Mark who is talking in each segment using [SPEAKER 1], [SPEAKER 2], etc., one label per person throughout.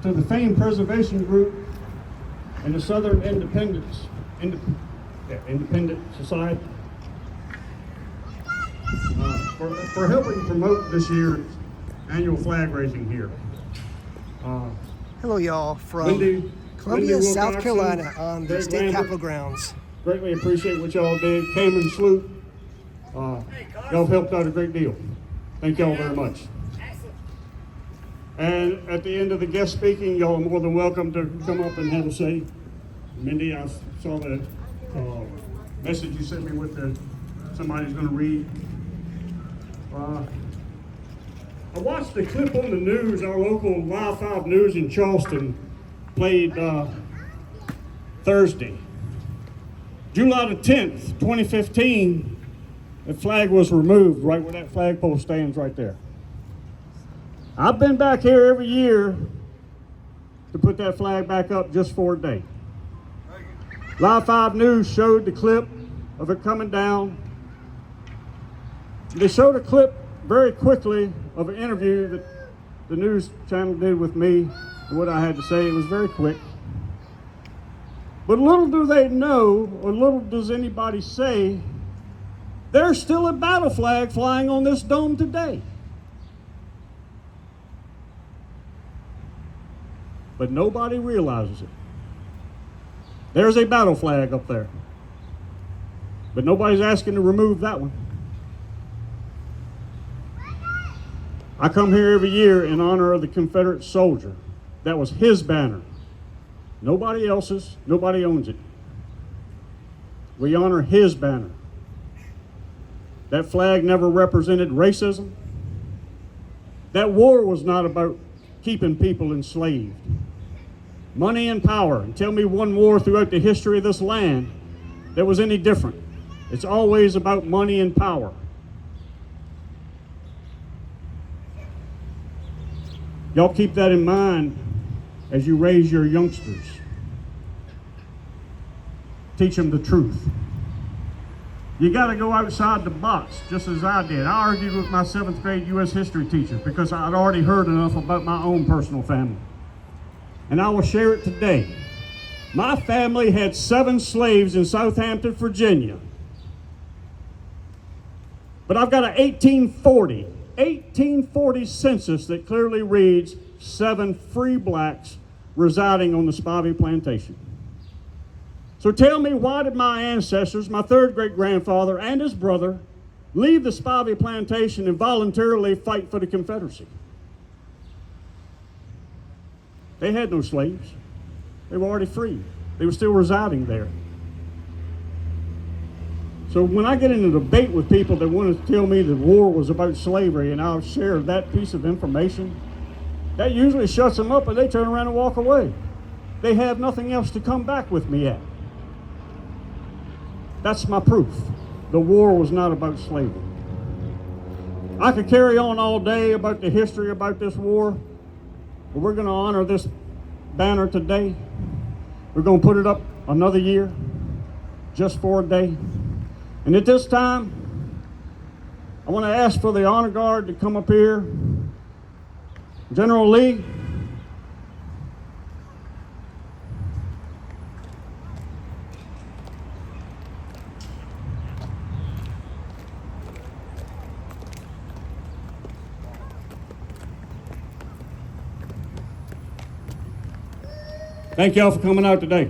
[SPEAKER 1] to the Fame Preservation Group and the Southern Independent Society for helping promote this year's annual flag raising here.
[SPEAKER 2] Hello, y'all, from Columbia, South Carolina, on the state capitol grounds.
[SPEAKER 1] Greatly appreciate what y'all did. Cameron Sloop, y'all helped out a great deal. Thank y'all very much. And at the end of the guest speaking, y'all are more than welcome to come up and have a say. Mindy, I saw the message you sent me with somebody's going to read. I watched the clip on the news. Our local Live 5 News in Charleston played Thursday. July the 10th, 2015, the flag was removed right where that flagpole stands right there. I've been back here every year to put that flag back up just for a day. Live 5 News showed the clip of it coming down. They showed a clip very quickly of an interview that the news channel did with me and what I had to say. It was very quick. But little do they know, or little does anybody say, there's still a battle flag flying on this dome today. But nobody realizes it. There's a battle flag up there. But nobody's asking to remove that one. I come here every year in honor of the Confederate soldier. That was his banner. Nobody else's, nobody owns it. We honor his banner. That flag never represented racism. That war was not about keeping people enslaved. Money and power. And tell me one war throughout the history of this land that was any different. It's always about money and power. Y'all keep that in mind as you raise your youngsters. Teach them the truth. You got to go outside the box, just as I did. I argued with my 7th grade U.S. history teacher because I'd already heard enough about my own personal family. And I will share it today. My family had 7 slaves in Southampton, Virginia. But I've got an 1840 census that clearly reads 7 free blacks residing on the Spivey plantation. So tell me, why did my ancestors, my 3rd great-grandfather and his brother, leave the Spivey plantation and voluntarily fight for the Confederacy? They had no slaves. They were already free. They were still residing there. So when I get in a debate with people that want to tell me the war was about slavery and I'll share that piece of information, that usually shuts them up and they turn around and walk away. They have nothing else to come back with me at. That's my proof. The war was not about slavery. I could carry on all day about the history about this war, but we're going to honor this banner today. We're going to put it up another year, just for a day. And at this time, I want to ask for the honor guard to come up here. General Lee. Thank y'all for coming out today.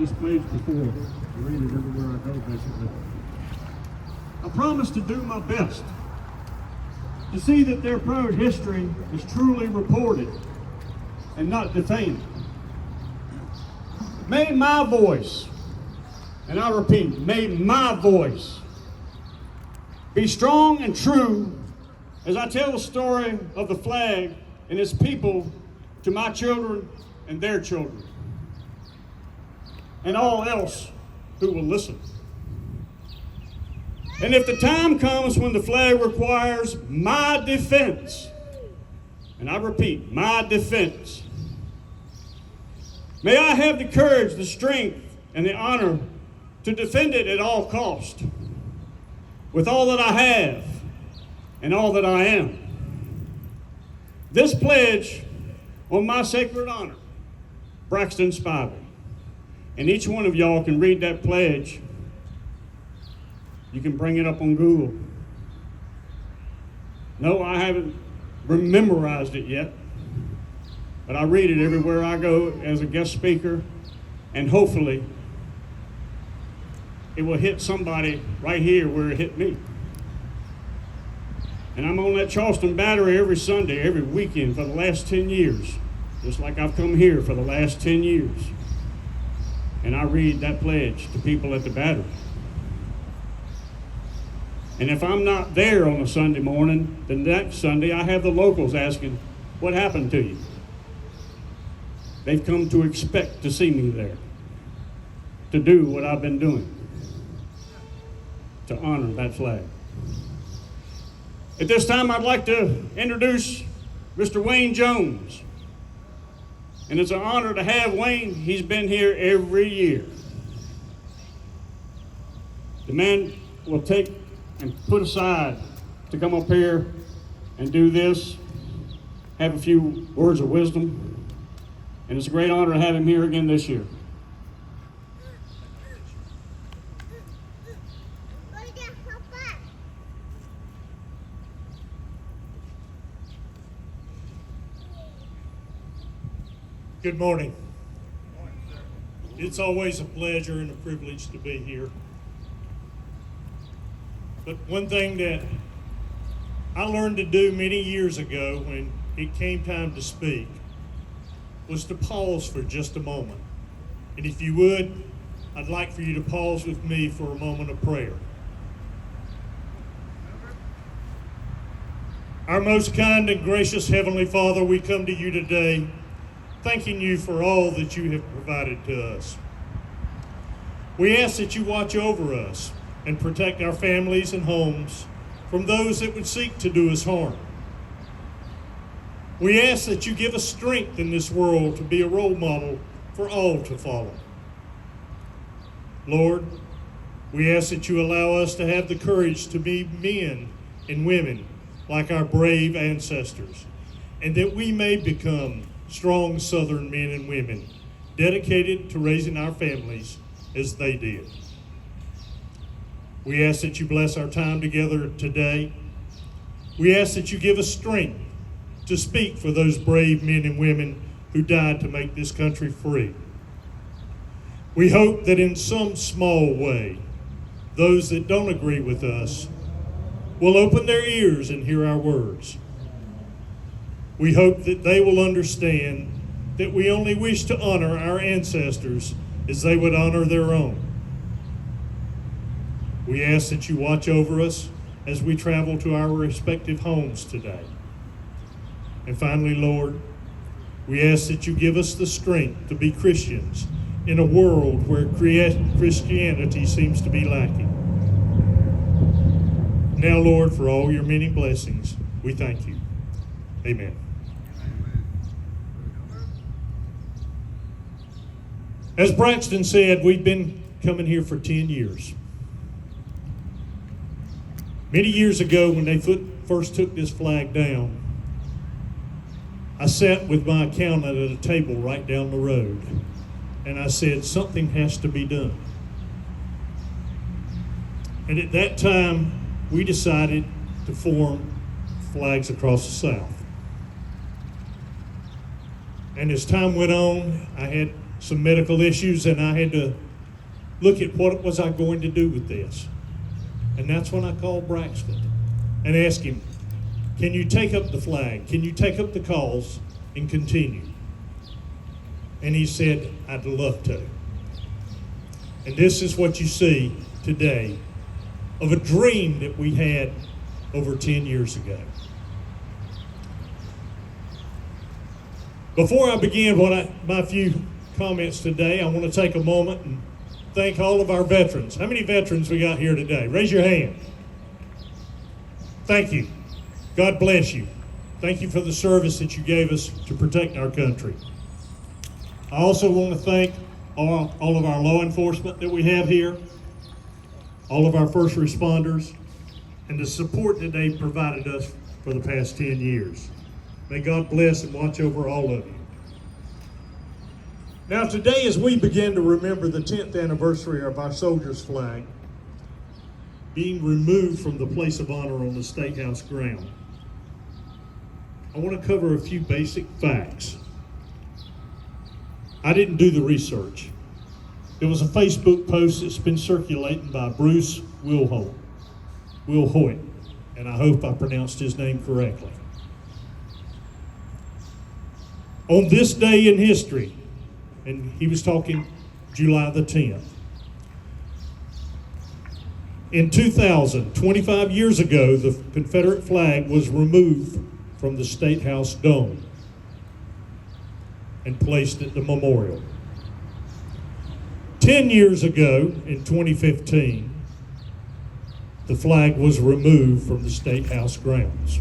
[SPEAKER 1] this pledge before. I read it everywhere I go, basically. I promise to do my best to see that their proud history is truly reported and not defamed. May my voice, and I repeat, may my voice be strong and true as I tell the story of the flag and its people to my children and their children, and all else who will listen. And if the time comes when the flag requires my defense, and I repeat, my defense, may I have the courage, the strength, and the honor to defend it at all cost, with all that I have and all that I am. This pledge on my sacred honor, Braxton Spivey. And each one of y'all can read that pledge. You can bring it up on Google. No, I haven't memorized it yet, but I read it everywhere I go as a guest speaker, and hopefully it will hit somebody right here where it hit me. And I'm on that Charleston Battery every Sunday, every weekend for the last 10 years, just like I've come here for the last 10 years. And I read that pledge to people at the Battery. And if I'm not there on a Sunday morning, the next Sunday I have the locals asking, what happened to you? They've come to expect to see me there, to do what I've been doing, to honor that flag. At this time, I'd like to introduce Mr. Wayne Jones. And it's an honor to have Wayne. He's been here every year. The man will take and put aside to come up here and do this, have a few words of wisdom. And it's a great honor to have him here again this year.
[SPEAKER 3] Good morning. It's always a pleasure and a privilege to be here. But one thing that I learned to do many years ago when it came time to speak was to pause for just a moment. And if you would, I'd like for you to pause with me for a moment of prayer. Our most kind and gracious Heavenly Father, we come to you today thanking you for all that you have provided to us. We ask that you watch over us and protect our families and homes from those that would seek to do us harm. We ask that you give us strength in this world to be a role model for all to follow. Lord, we ask that you allow us to have the courage to be men and women like our brave ancestors, and that we may become strong Southern men and women dedicated to raising our families as they did. We ask that you bless our time together today. We ask that you give us strength to speak for those brave men and women who died to make this country free. We hope that in some small way, those that don't agree with us will open their ears and hear our words. We hope that they will understand that we only wish to honor our ancestors as they would honor their own. We ask that you watch over us as we travel to our respective homes today. And finally, Lord, we ask that you give us the strength to be Christians in a world where Christianity seems to be lacking. Now, Lord, for all your many blessings, we thank you. Amen. As Braxton said, we've been coming here for 10 years. Many years ago, when they first took this flag down, I sat with my accountant at a table right down the road, and I said, something has to be done. And at that time, we decided to form Flags Across the South. And as time went on, I had some medical issues, and I had to look at what was I going to do with this. And that's when I called Braxton and asked him, can you take up the flag? Can you take up the cause and continue? And he said, I'd love to. And this is what you see today of a dream that we had over 10 years ago. Before I begin my few comments today, I want to take a moment and thank all of our veterans. How many veterans we got here today? Raise your hand. Thank you. God bless you. Thank you for the service that you gave us to protect our country. I also want to thank all of our law enforcement that we have here, all of our first responders, and the support that they've provided us for the past 10 years. May God bless and watch over all of you. Now today, as we begin to remember the 10th anniversary of our soldiers' flag being removed from the place of honor on the State House ground, I want to cover a few basic facts. I didn't do the research. It was a Facebook post that's been circulating by Bruce Wilhoit, and I hope I pronounced his name correctly. On this day in history, and he was talking July the 10th, in 2000, 25 years ago, the Confederate flag was removed from the State House dome and placed at the memorial. 10 years ago, in 2015, the flag was removed from the State House grounds.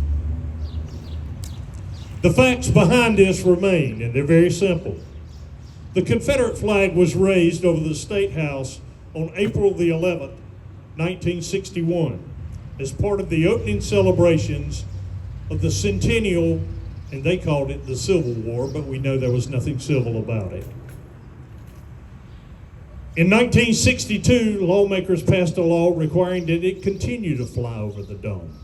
[SPEAKER 3] The facts behind this remain, and they're very simple. The Confederate flag was raised over the State House on April the 11th, 1961, as part of the opening celebrations of the centennial, and they called it the Civil War, but we know there was nothing civil about it. In 1962, lawmakers passed a law requiring that it continue to fly over the dome.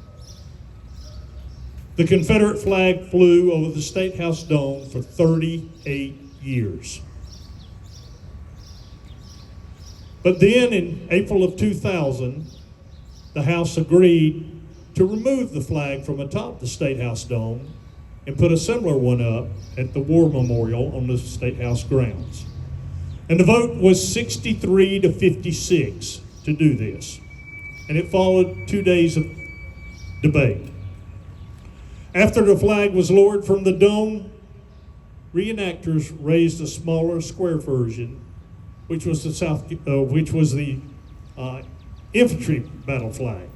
[SPEAKER 3] The Confederate flag flew over the State House dome for 38 years. But then in April of 2000, the House agreed to remove the flag from atop the State House dome and put a similar one up at the War Memorial on the State House grounds. And the vote was 63 to 56 to do this. And it followed 2 days of debate. After the flag was lowered from the dome, reenactors raised a smaller square version, which was the infantry battle flag.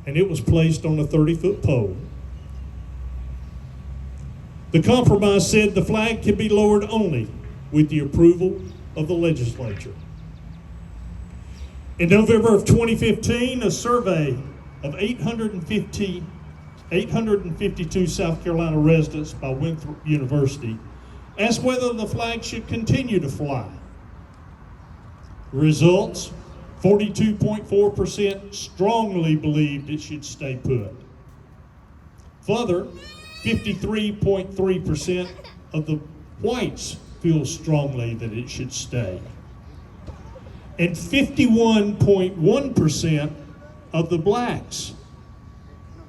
[SPEAKER 3] And it was placed on a 30-foot pole. The compromise said the flag could be lowered only with the approval of the legislature. In November of 2015, a survey of 852 South Carolina residents by Winthrop University asked whether the flag should continue to fly. Results, 42.4% strongly believed it should stay put. Further, 53.3% of the whites feel strongly that it should stay. And 51.1% of the blacks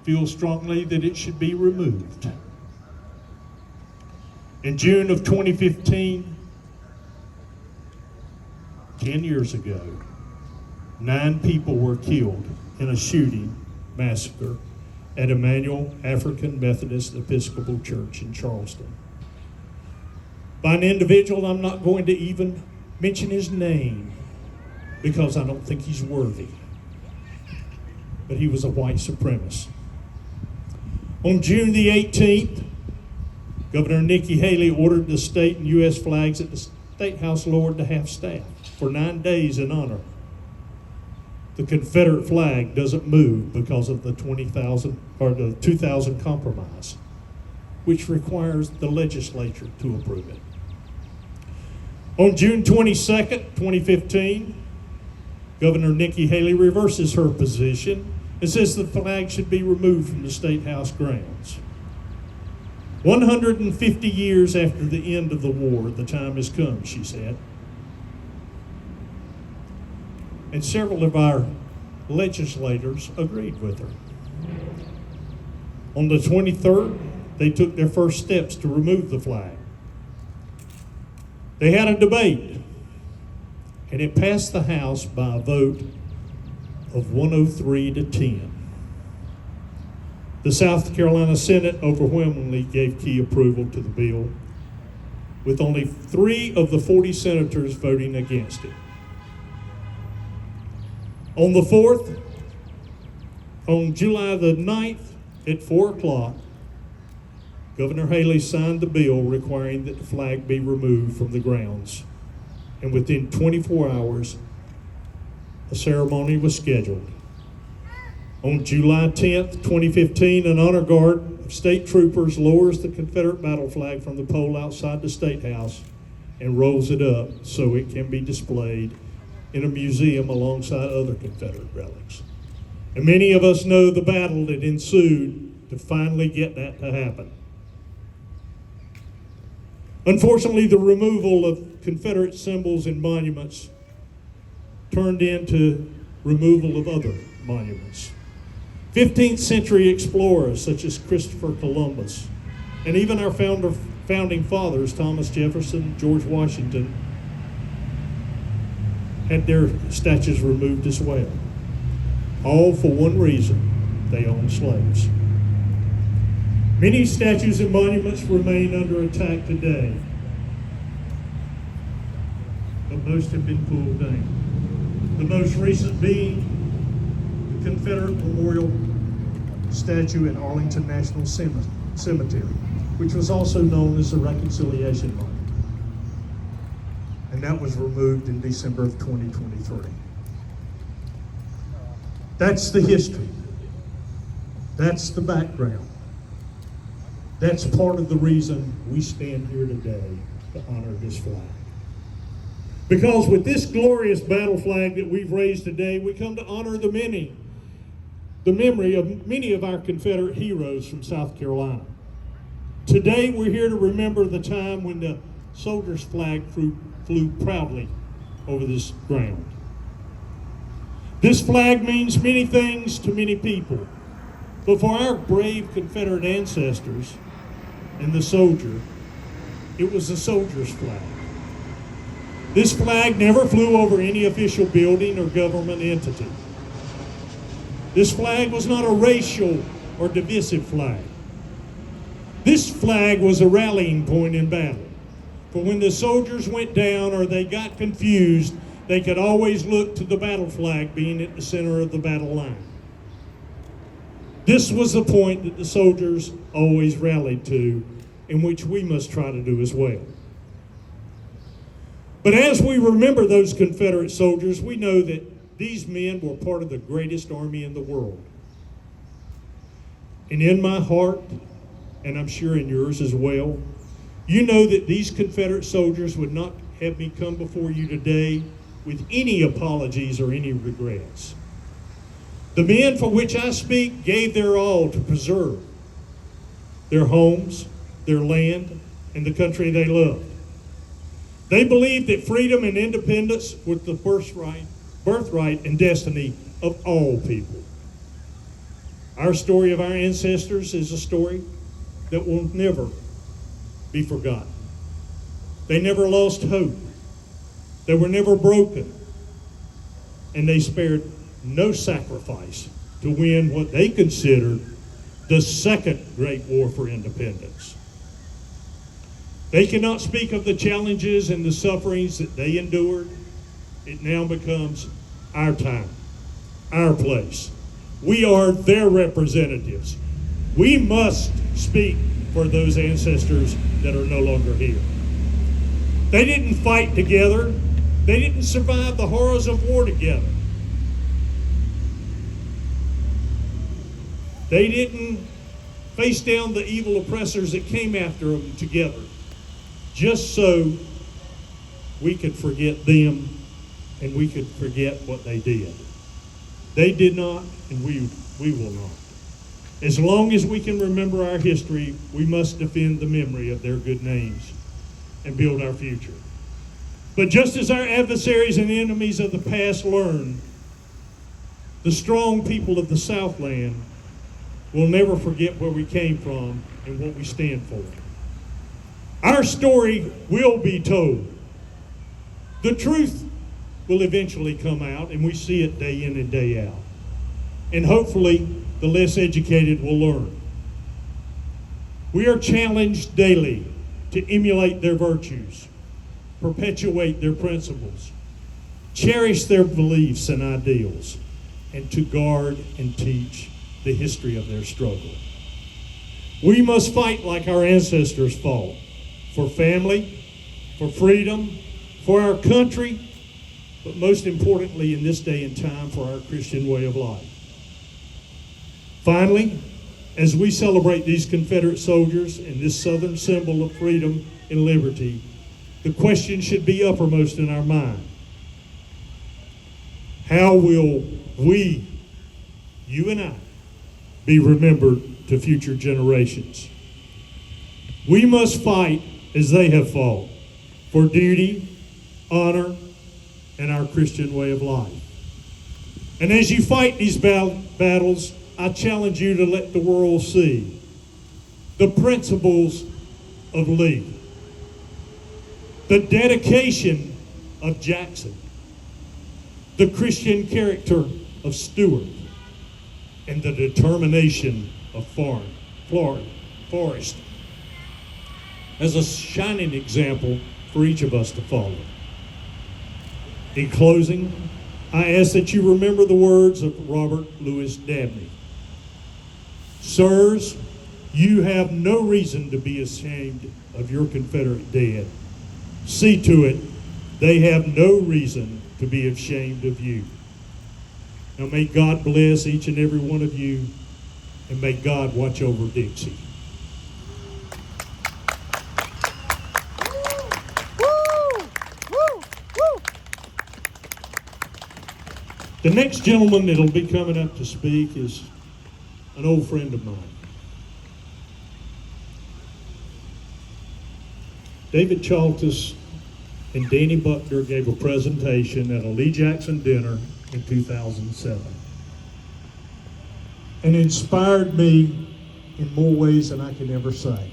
[SPEAKER 3] feel strongly that it should be removed. In June of 2015, 10 years ago, 9 people were killed in a shooting massacre at Emmanuel African Methodist Episcopal Church in Charleston by an individual I'm not going to even mention his name because I don't think he's worthy. But he was a white supremacist. On June the 18th, Governor Nikki Haley ordered the state and U.S. flags at the State House lowered to half staff for 9 days in honor. The Confederate flag doesn't move because of the 2000 compromise, which requires the legislature to approve it. On June 22nd, 2015, Governor Nikki Haley reverses her position and says the flag should be removed from the State House grounds. 150 years after the end of the war, the time has come, she said. And several of our legislators agreed with her. On the 23rd, they took their first steps to remove the flag. They had a debate, and it passed the House by a vote of 103 to 10. The South Carolina Senate overwhelmingly gave key approval to the bill, with only 3 of the 40 senators voting against it. On the 4th, on July the 9th at 4 o'clock, Governor Haley signed the bill requiring that the flag be removed from the grounds. And within 24 hours, a ceremony was scheduled. On July 10th, 2015, an honor guard of state troopers lowers the Confederate battle flag from the pole outside the State House and rolls it up so it can be displayed in a museum alongside other Confederate relics. And many of us know the battle that ensued to finally get that to happen. Unfortunately, the removal of Confederate symbols and monuments turned into removal of other monuments. 15th century explorers such as Christopher Columbus, and even our founding fathers, Thomas Jefferson, George Washington, had their statues removed as well. All for one reason: they owned slaves. Many statues and monuments remain under attack today, but most have been pulled down. The most recent being the Confederate Memorial statue at Arlington National Cemetery, which was also known as the Reconciliation Monument. And that was removed in December of 2023. That's the history. That's the background. That's part of the reason we stand here today to honor this flag. Because with this glorious battle flag that we've raised today, we come to honor the memory of many of our Confederate heroes from South Carolina. Today, we're here to remember the time when the soldiers' flag flew proudly over this ground. This flag means many things to many people, but for our brave Confederate ancestors and the soldier, it was the soldier's flag. This flag never flew over any official building or government entity. This flag was not a racial or divisive flag. This flag was a rallying point in battle. For when the soldiers went down or they got confused, they could always look to the battle flag being at the center of the battle line. This was the point that the soldiers always rallied to, and which we must try to do as well. But as we remember those Confederate soldiers, we know that these men were part of the greatest army in the world. And in my heart, and I'm sure in yours as well, you know that these Confederate soldiers would not have me come before you today with any apologies or any regrets. The men for which I speak gave their all to preserve their homes, their land, and the country they loved. They believed that freedom and independence was the birthright and destiny of all people. Our story of our ancestors is a story that will never be forgotten. They never lost hope. They were never broken. And they spared no sacrifice to win what they considered the second great war for independence. They cannot speak of the challenges and the sufferings that they endured. It now becomes our time, our place. We are their representatives. We must speak for those ancestors that are no longer here. They didn't fight together. They didn't survive the horrors of war together. They didn't face down the evil oppressors that came after them together, just so we could forget them and we could forget what they did. They did not, and we will not. As long as we can remember our history, we must defend the memory of their good names and build our future. But just as our adversaries and enemies of the past learn, the strong people of the Southland will never forget where we came from and what we stand for. Our story will be told. The truth will eventually come out, and we see it day in and day out. And hopefully, the less educated will learn. We are challenged daily to emulate their virtues, perpetuate their principles, cherish their beliefs and ideals, and to guard and teach the history of their struggle. We must fight like our ancestors fought, for family, for freedom, for our country, but most importantly in this day and time, for our Christian way of life. Finally, as we celebrate these Confederate soldiers and this Southern symbol of freedom and liberty, the question should be uppermost in our mind. How will we, you and I, be remembered to future generations? We must fight as they have fought for duty, honor, and our Christian way of life. And as you fight these battles, I challenge you to let the world see the principles of Lee, the dedication of Jackson, the Christian character of Stewart, and the determination of Forrest as a shining example for each of us to follow. In closing, I ask that you remember the words of Robert Louis Dabney. Sirs, you have no reason to be ashamed of your Confederate dead. See to it, they have no reason to be ashamed of you. Now may God bless each and every one of you, and may God watch over Dixie. The next gentleman that'll be coming up to speak is an old friend of mine. David Chantis and Danny Buckner gave a presentation at a Lee Jackson dinner in 2007. And inspired me in more ways than I can ever say.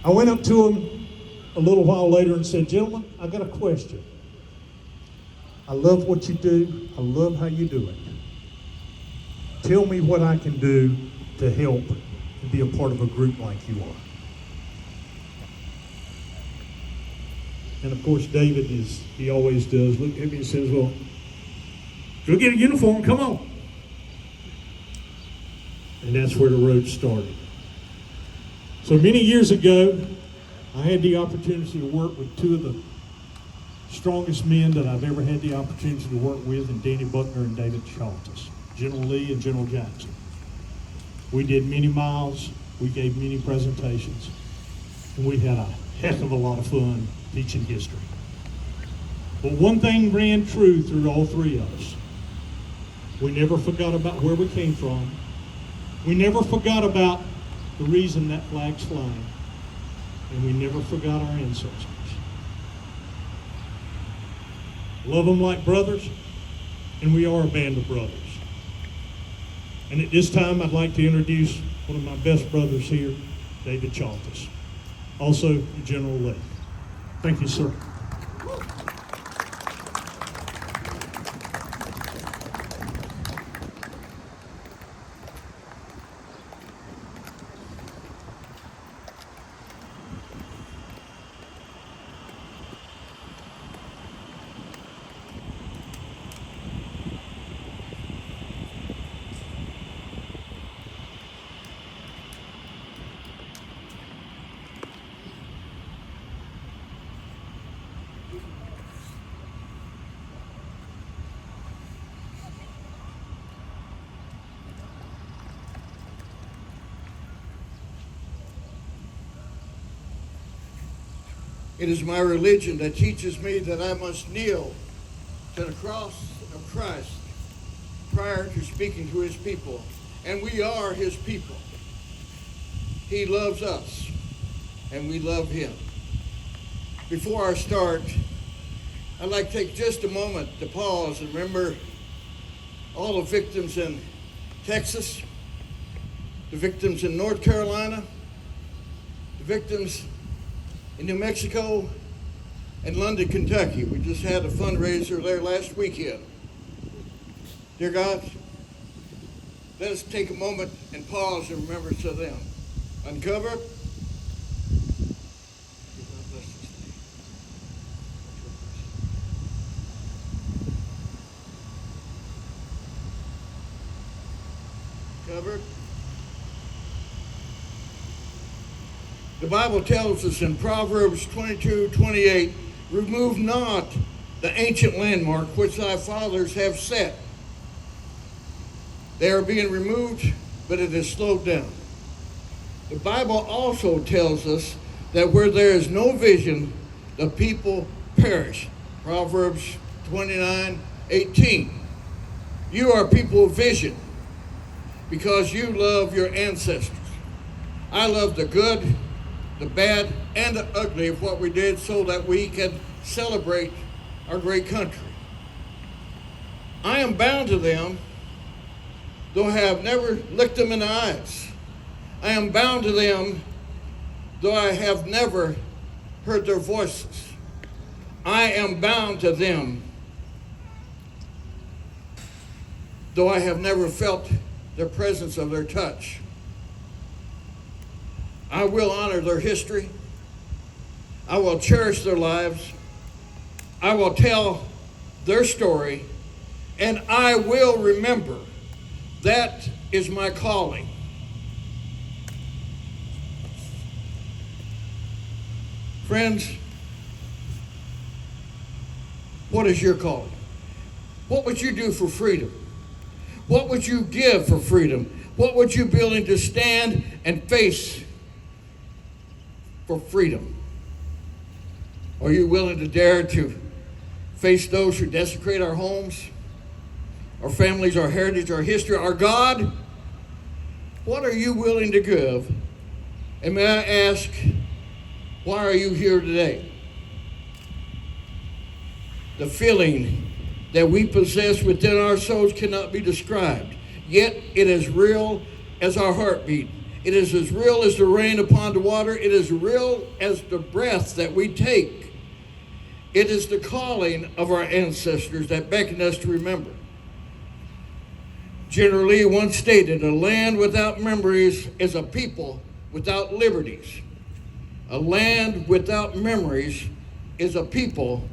[SPEAKER 3] I went up to him a little while later and said, "Gentlemen, I got a question. I love what you do. I love how you do it. Tell me what I can do to help and be a part of a group like you are." And of course, David, as he always does, looked at me and says, "Well, go get a uniform, come on." And that's where the road started. So many years ago, I had the opportunity to work with two of the strongest men that I've ever had the opportunity to work with, and Danny Buckner and David Chantis, General Lee and General Jackson. We did many miles, we gave many presentations, and we had a heck of a lot of fun teaching history. But one thing ran true through all three of us. We never forgot about where we came from. We never forgot about the reason that flag's flying, and we never forgot our ancestors. Love them like brothers, and we are a band of brothers. And at this time, I'd like to introduce one of my best brothers here, David Chantis, also General Lee. Thank you, sir.
[SPEAKER 4] It is my religion that teaches me that I must kneel to the cross of Christ prior to speaking to his people, and we are his people. He loves us, and we love him. Before I start, I'd like to take just a moment to pause and remember all the victims in Texas, the victims in North Carolina, the victims in New Mexico, and London, Kentucky. We just had a fundraiser there last weekend. Dear God, let us take a moment and pause in remembrance of them. Uncover. God bless this day. Cover. The Bible tells us in Proverbs 22:28, remove not the ancient landmark which thy fathers have set. They are being removed, but it is slowed down. The Bible also tells us that where there is no vision, the people perish. Proverbs 29:18. You are people of vision because you love your ancestors. I love the good, the bad, and the ugly of what we did so that we can celebrate our great country. I am bound to them, though I have never looked them in the eyes. I am bound to them, though I have never heard their voices. I am bound to them, though I have never felt their presence or their touch. I will honor their history. I will cherish their lives. I will tell their story, and I will remember. That is my calling. Friends, what is your calling? What would you do for freedom? What would you give for freedom? What would you be willing to stand and face for freedom? Are you willing to dare to face those who desecrate our homes, our families, our heritage, our history, our God? What are you willing to give? And may I ask, why are you here today? The feeling that we possess within our souls cannot be described, yet it is real as our heartbeat. It is as real as the rain upon the water. It is real as the breath that we take. It is the calling of our ancestors that beckon us to remember. General Lee once stated, a land without memories is a people without liberties. A land without memories is a people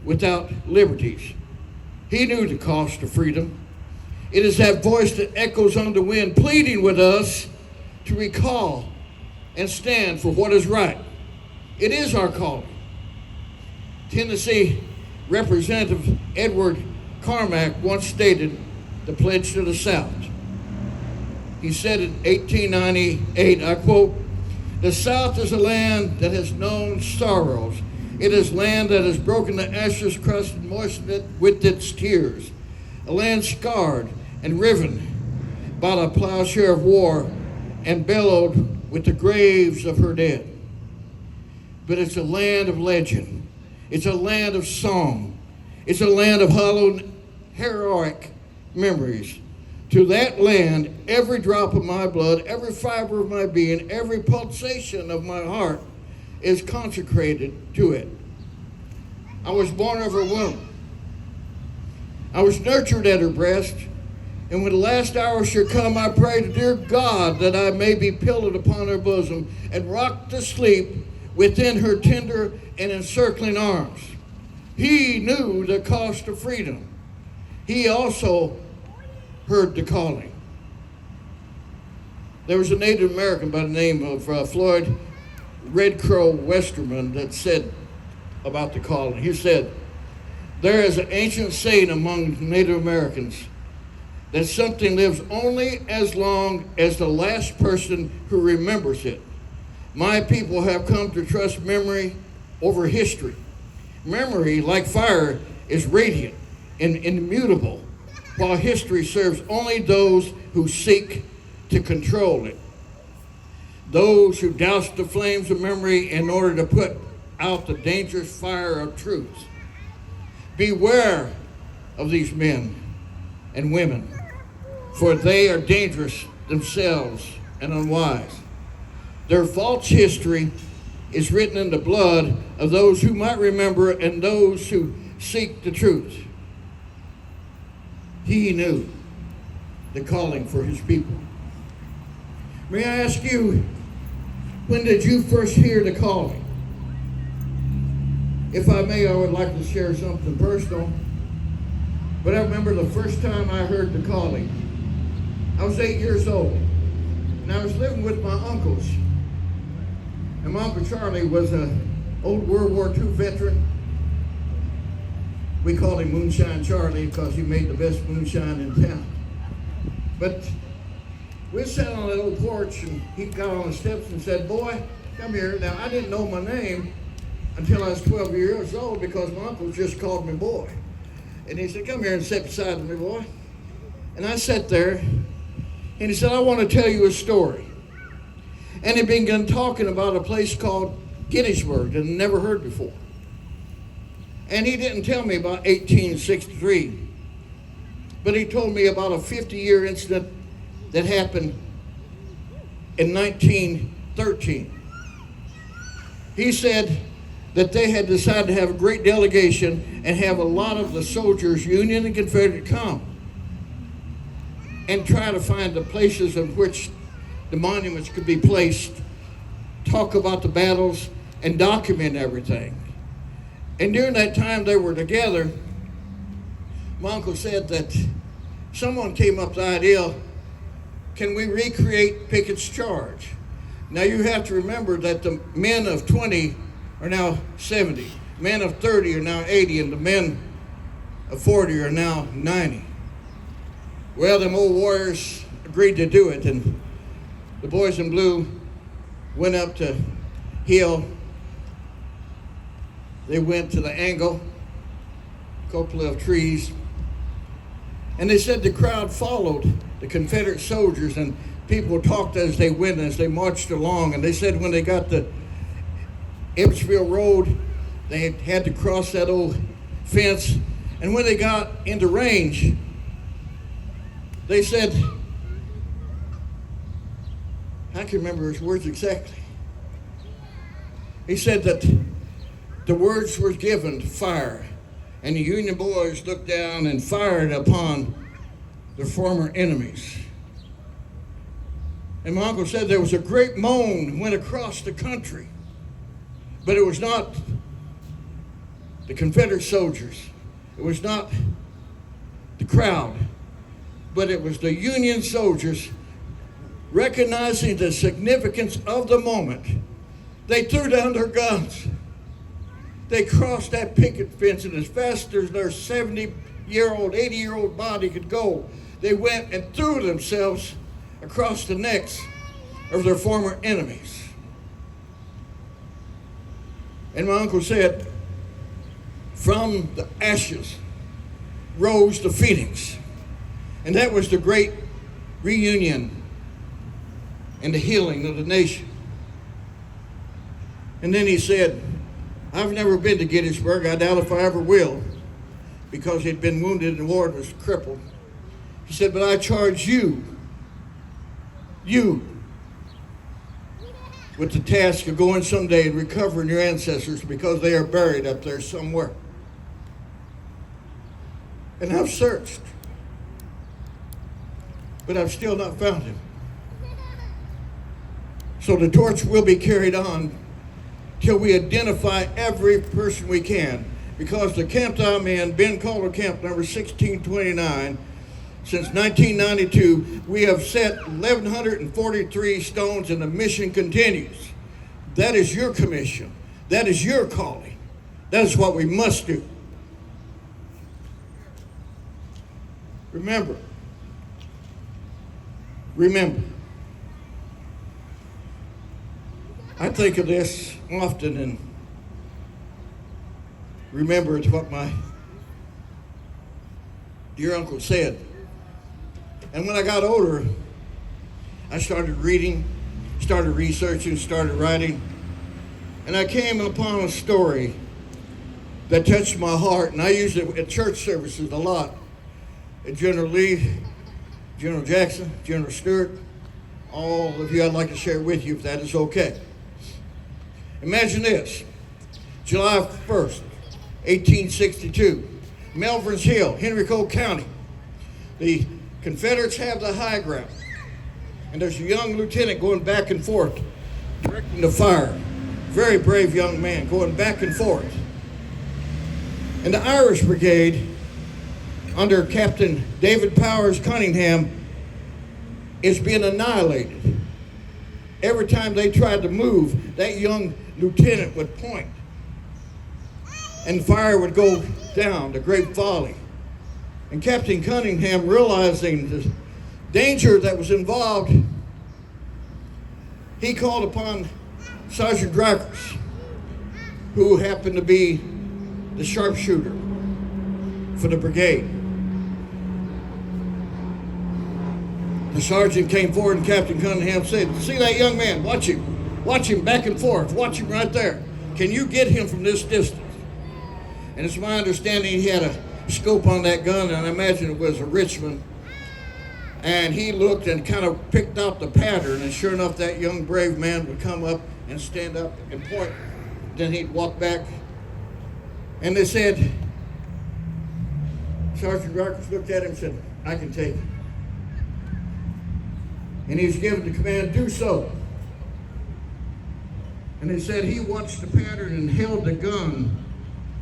[SPEAKER 4] without liberties. He knew the cost of freedom. It is that voice that echoes on the wind, pleading with us to recall and stand for what is right. It is our calling. Tennessee Representative Edward Carmack once stated the pledge to the South. He said in 1898, I quote, the South is a land that has known sorrows. It is land that has broken the ashes crust and moistened it with its tears. A land scarred and riven by the plowshare of war and bellowed with the graves of her dead. But it's a land of legend. It's a land of song. It's a land of hallowed, heroic memories. To that land, every drop of my blood, every fiber of my being, every pulsation of my heart is consecrated to it. I was born of her womb. I was nurtured at her breast. And when the last hour should come, I pray to dear God that I may be pillowed upon her bosom and rocked to sleep within her tender and encircling arms. He knew the cost of freedom. He also heard the calling. There was a Native American by the name of Floyd Red Crow Westerman that said about the calling. He said, there is an ancient saying among Native Americans that something lives only as long as the last person who remembers it. My people have come to trust memory over history. Memory, like fire, is radiant and immutable. while history serves only those who seek to control it, those who douse the flames of memory in order to put out the dangerous fire of truth. Beware of these men and women, for they are dangerous themselves and unwise. Their false history is written in the blood of those who might remember and those who seek the truth. He knew the calling for his people. May I ask you, when did you first hear the calling? If I may, I would like to share something personal. But I remember the first time I heard the calling. I was 8 years old, and I was living with my uncles. And my Uncle Charlie was an old World War II veteran. We called him Moonshine Charlie because he made the best moonshine in town. But we sat on that old porch, and he got on the steps and said, "Boy, come here." Now, I didn't know my name until I was 12 years old because my uncle just called me boy. And he said, "Come here and sit beside me, boy." And I sat there, and he said, "I want to tell you a story." And he began talking about a place called Gettysburg that I'd never heard before. And he didn't tell me about 1863, but he told me about a 50-year incident that happened in 1913. He said that they had decided to have a great delegation and have a lot of the soldiers, Union and Confederate, come and try to find the places in which the monuments could be placed, talk about the battles, and document everything. And during that time they were together, my uncle said that someone came up with the idea, can we recreate Pickett's Charge? Now you have to remember that the men of 20 are now 70, men of 30 are now 80, and the men of 40 are now 90. Well, them old warriors agreed to do it, and the boys in blue went up to Hill. They went to the angle, a couple of trees, and they said the crowd followed the Confederate soldiers, and people talked as they went, as they marched along. And they said when they got to Ebbsville Road, they had to cross that old fence. And when they got into range, they said, I can remember his words exactly. He said that the words were given to fire, and the Union boys looked down and fired upon their former enemies. And my uncle said there was a great moan went across the country, but it was not the Confederate soldiers, it was not the crowd, but it was the Union soldiers recognizing the significance of the moment. They threw down their guns. They crossed that picket fence, and as fast as their 70-year-old, 80-year-old body could go, they went and threw themselves across the necks of their former enemies. And my uncle said, from the ashes rose the phoenix. And that was the great reunion and the healing of the nation. And then he said, I've never been to Gettysburg. I doubt if I ever will, because he'd been wounded in the war and was crippled. He said, but I charge you with the task of going someday and recovering your ancestors, because they are buried up there somewhere. And I've searched, but I've still not found him. So the torch will be carried on till we identify every person we can, because the camped out men, Ben Calder camp number 1629, since 1992, we have set 1,143 stones, and the mission continues. That is your commission. That is your calling. That is what we must do. Remember. I think of this often, and remember it's what my dear uncle said. And when I got older, I started reading, started researching, started writing, and I came upon a story that touched my heart, and I use it at church services a lot. At General Lee, General Jackson, General Stewart, all of you, I'd like to share with you if that is okay. Imagine this, July 1st, 1862, Melvins Hill, Henrico County. The Confederates have the high ground, and there's a young lieutenant going back and forth, directing the fire. Very brave young man going back and forth. And the Irish Brigade, under Captain David Powers Cunningham, is being annihilated. Every time they tried to move, that young lieutenant would point, and fire would go down the Great Folly. And Captain Cunningham, realizing the danger that was involved, he called upon Sergeant Drivers, who happened to be the sharpshooter for the brigade. The sergeant came forward and Captain Cunningham said, "See that young man, watch him back and forth, watch him right there. Can you get him from this distance?" And it's my understanding he had a scope on that gun, and I imagine it was a Richmond. And he looked and kind of picked out the pattern, and sure enough, that young brave man would come up and stand up and point. Then he'd walk back. And they said, Sergeant Rikers looked at him and said, "I can take it." And he was given the command, "Do so." And they said he watched the pattern and held the gun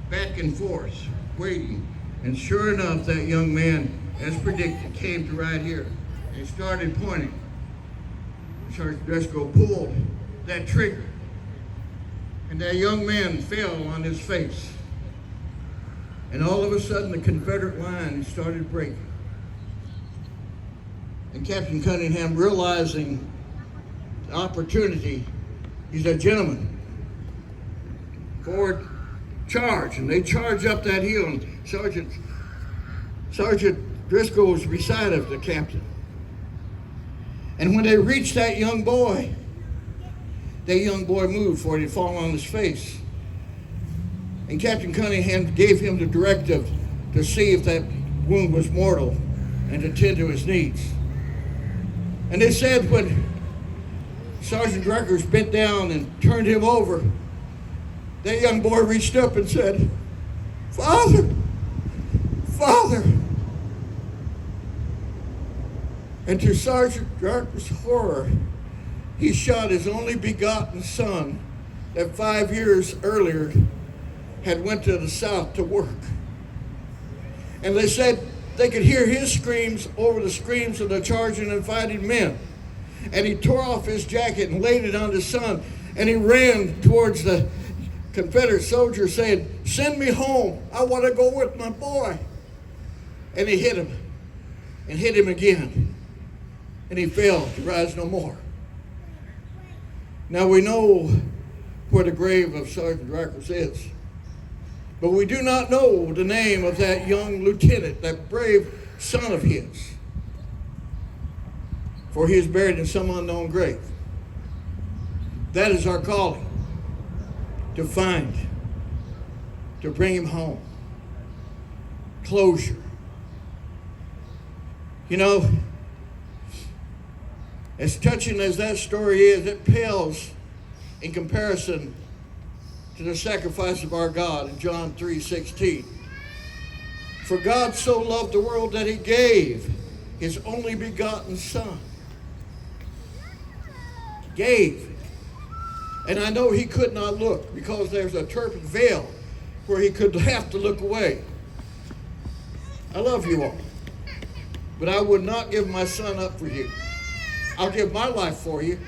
[SPEAKER 4] back and forth, waiting. And sure enough, that young man, as predicted, came to right here. And he started pointing. Sergeant Driscoll pulled that trigger. And that young man fell on his face. And all of a sudden, the Confederate line started breaking. And Captain Cunningham, realizing the opportunity, he said, "Gentlemen, forward, charge." And they charge up that hill, and Sergeant Driscoll was beside of the captain. And when they reached that young boy moved for it to fall on his face. And Captain Cunningham gave him the directive to see if that wound was mortal and to tend to his needs. And they said when Sergeant Rikers bent down and turned him over, that young boy reached up and said, "Father, Father." And to Sergeant Rikers' horror, he shot his only begotten son that 5 years earlier had went to the South to work. And they said they could hear his screams over the screams of the charging and fighting men. And he tore off his jacket and laid it on his son, and he ran towards the Confederate soldier saying, "Send me home. I want to go with my boy." And he hit him and hit him again. And he fell to rise no more. Now we know where the grave of Sergeant Rikers is. But we do not know the name of that young lieutenant, that brave son of his. For he is buried in some unknown grave. That is our calling. To find, to bring him home. Closure. You know, as touching as that story is, it pales in comparison to the sacrifice of our God in John 3:16. For God so loved the world that he gave his only begotten son. Gave. And I know he could not look because there's a turpid veil where he could have to look away. I love you all, but I would not give my son up for you. I'll give my life for you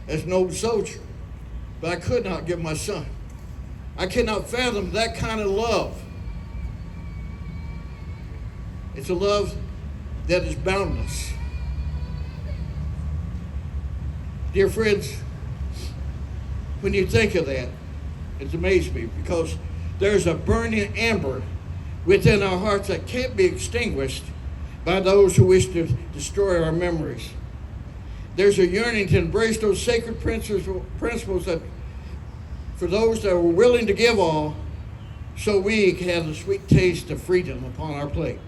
[SPEAKER 4] as an old soldier, but I could not give my son. I cannot fathom that kind of love. It's a love that is boundless. Dear friends, when you think of that, it's amazed me because there's a burning ember within our hearts that can't be extinguished by those who wish to destroy our memories. There's a yearning to embrace those sacred principles that for those that were willing to give all, so we can have the sweet taste of freedom upon our plate.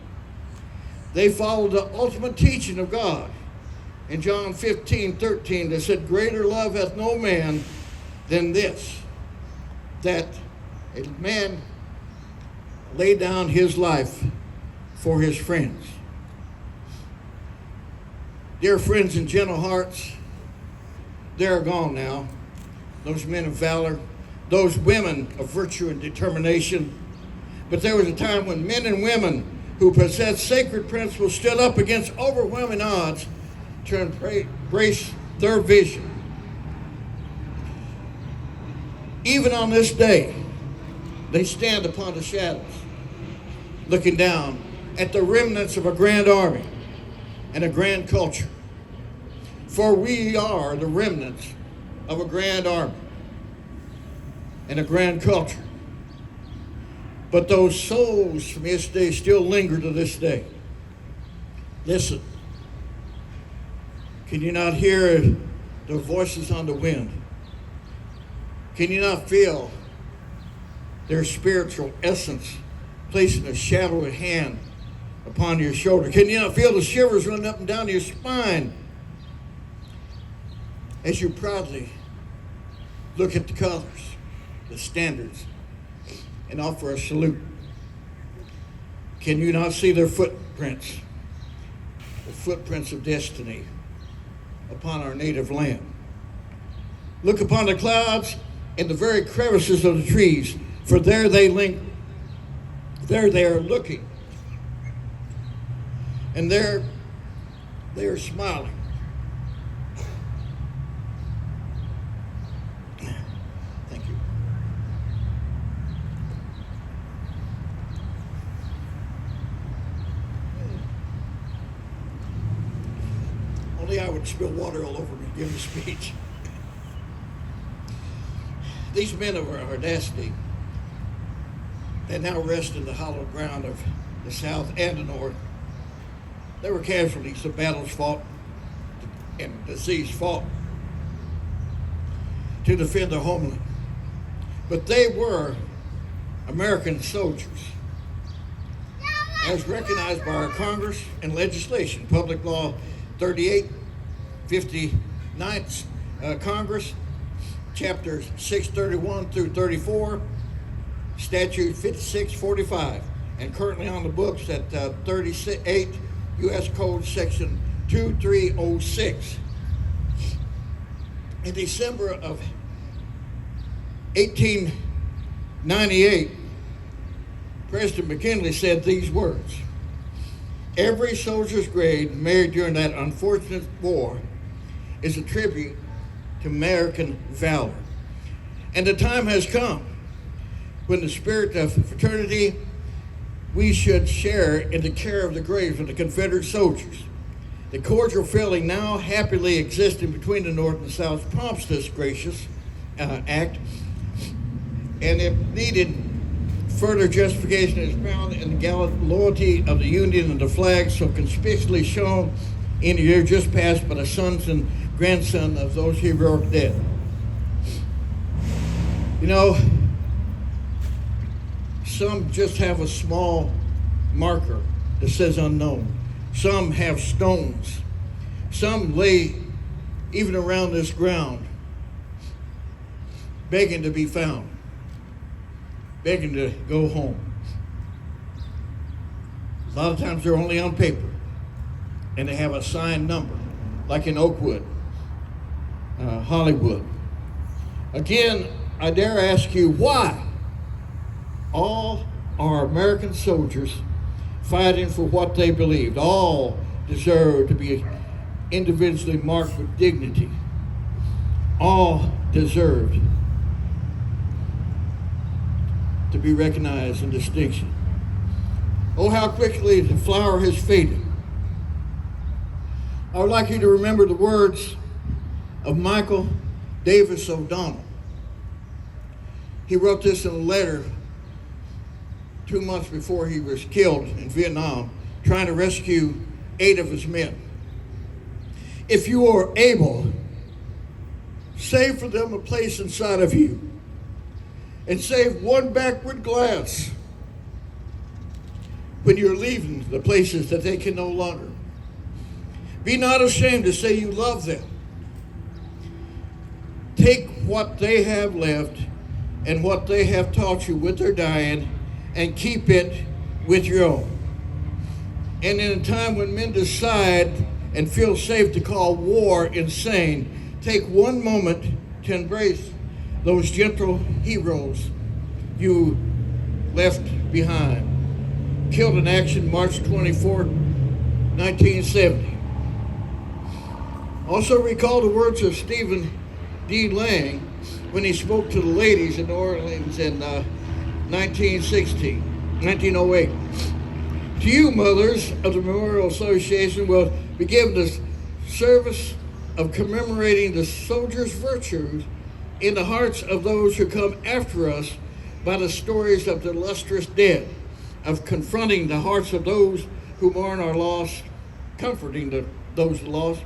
[SPEAKER 4] They followed the ultimate teaching of God in John 15:13 that said, "Greater love hath no man than this, that a man lay down his life for his friends." Dear friends and gentle hearts, they're gone now. Those men of valor, those women of virtue and determination. But there was a time when men and women who possessed sacred principles stood up against overwhelming odds to embrace their vision. Even on this day, they stand upon the shadows, looking down at the remnants of a grand army and a grand culture. For we are the remnants of a grand army and a grand culture. But those souls from yesterday still linger to this day. Listen, can you not hear their voices on the wind? Can you not feel their spiritual essence placing a shadowy hand upon your shoulder? Can you not feel the shivers running up and down your spine as you proudly look at the colors, the standards, and offer a salute? Can you not see their footprints, the footprints of destiny upon our native land? Look upon the clouds and the very crevices of the trees, for there they linger. There they are looking, and there they are smiling. Thank you. Only I would spill water all over me to give a speech. These men of our audacity, they now rest in the hallowed ground of the South and the North. They were casualties of battles fought and disease fought to defend their homeland. But they were American soldiers, as recognized by our Congress and legislation. Public Law 38, 59th Congress, chapters 631 through 34, statute 5645, and currently on the books at 38 U.S. Code section 2306. In December of 1898, President McKinley said these words: "Every soldier's grave made during that unfortunate war is a tribute to American valor. And the time has come when the spirit of fraternity, we should share in the care of the graves of the Confederate soldiers. The cordial feeling now happily existing between the North and the South prompts this gracious act, and if needed, further justification is found in the gallant loyalty of the Union and the flag so conspicuously shown in the year just past by the sons and grandson of those heroic dead." You know, some just have a small marker that says unknown. Some have stones. Some lay even around this ground, begging to be found, begging to go home. A lot of times they're only on paper, and they have a signed number, like in Oakwood, Hollywood. Again, I dare ask you, why all our American soldiers fighting for what they believed all deserve to be individually marked with dignity? All deserved to be recognized in distinction. Oh, how quickly the flower has faded. I would like you to remember the words of Michael Davis O'Donnell. He wrote this in a letter 2 months before he was killed in Vietnam, trying to rescue 8 of his men. If you are able, save for them a place inside of you, and save one backward glance when you're leaving the places that they can no longer. Be not ashamed to say you love them. Take what they have left and what they have taught you with their dying and keep it with your own. And in a time when men decide and feel safe to call war insane, take one moment to embrace those gentle heroes you left behind. Killed in action March 24, 1970. Also recall the words of Stephen D. Lang when he spoke to the ladies in New Orleans in 1908. To you, mothers of the Memorial Association, will be given the service of commemorating the soldiers' virtues in the hearts of those who come after us by the stories of the illustrious dead, of confronting the hearts of those who mourn our loss, comforting those lost,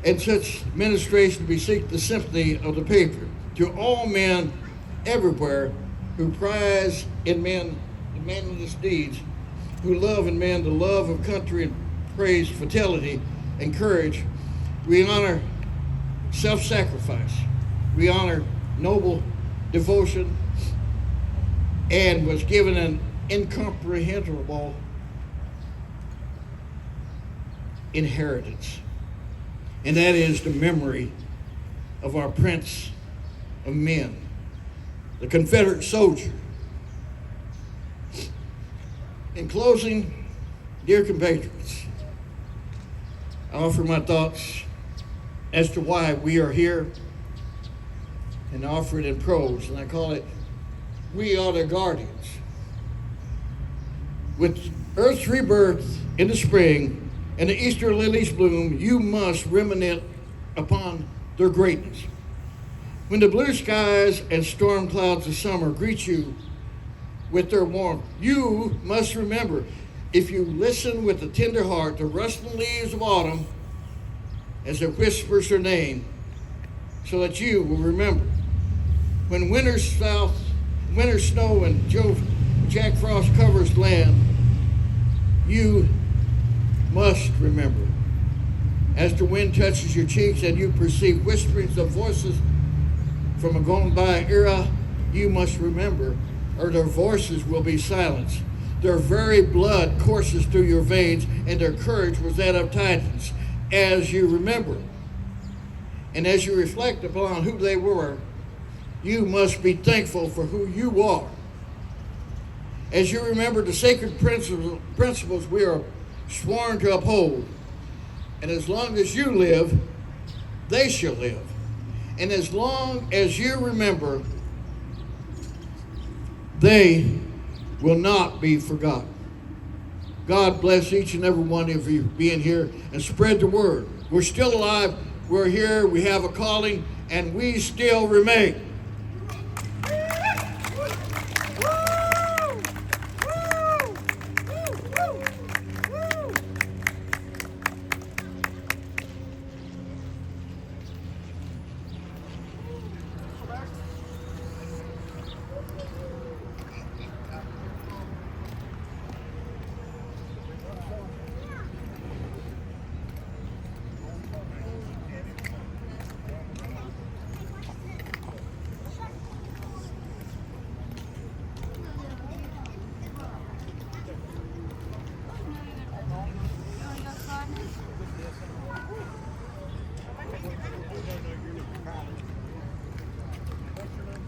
[SPEAKER 4] and such ministration beseech the sympathy of the patriot. To all men everywhere who prize in men the manliness deeds, who love in men the love of country and praise fidelity and courage, we honor self-sacrifice, we honor noble devotion, and was given an incomprehensible inheritance. And that is the memory of our Prince of Men, the Confederate soldier. In closing, dear compatriots, I offer my thoughts as to why we are here, and I offer it in prose, and I call it, We Are the Guardians. With Earth's rebirth in the spring and the Easter lilies bloom, you must reminisce upon their greatness. When the blue skies and storm clouds of summer greet you with their warmth, you must remember, if you listen with a tender heart, the rustling leaves of autumn as it whispers her name, so that you will remember. When winter snow and Jack Frost covers land, you must remember. As the wind touches your cheeks and you perceive whisperings of voices from a gone by era, you must remember, or their voices will be silenced. Their very blood courses through your veins, and their courage was that of Titans. As you remember, and as you reflect upon who they were, you must be thankful for who you are. As you remember the sacred principles we are sworn to uphold, and as long as you live, they shall live. And as long as you remember, they will not be forgotten. God bless each and every one of you being here, and spread the word. We're still alive, we're here, we have a calling, and we still remain.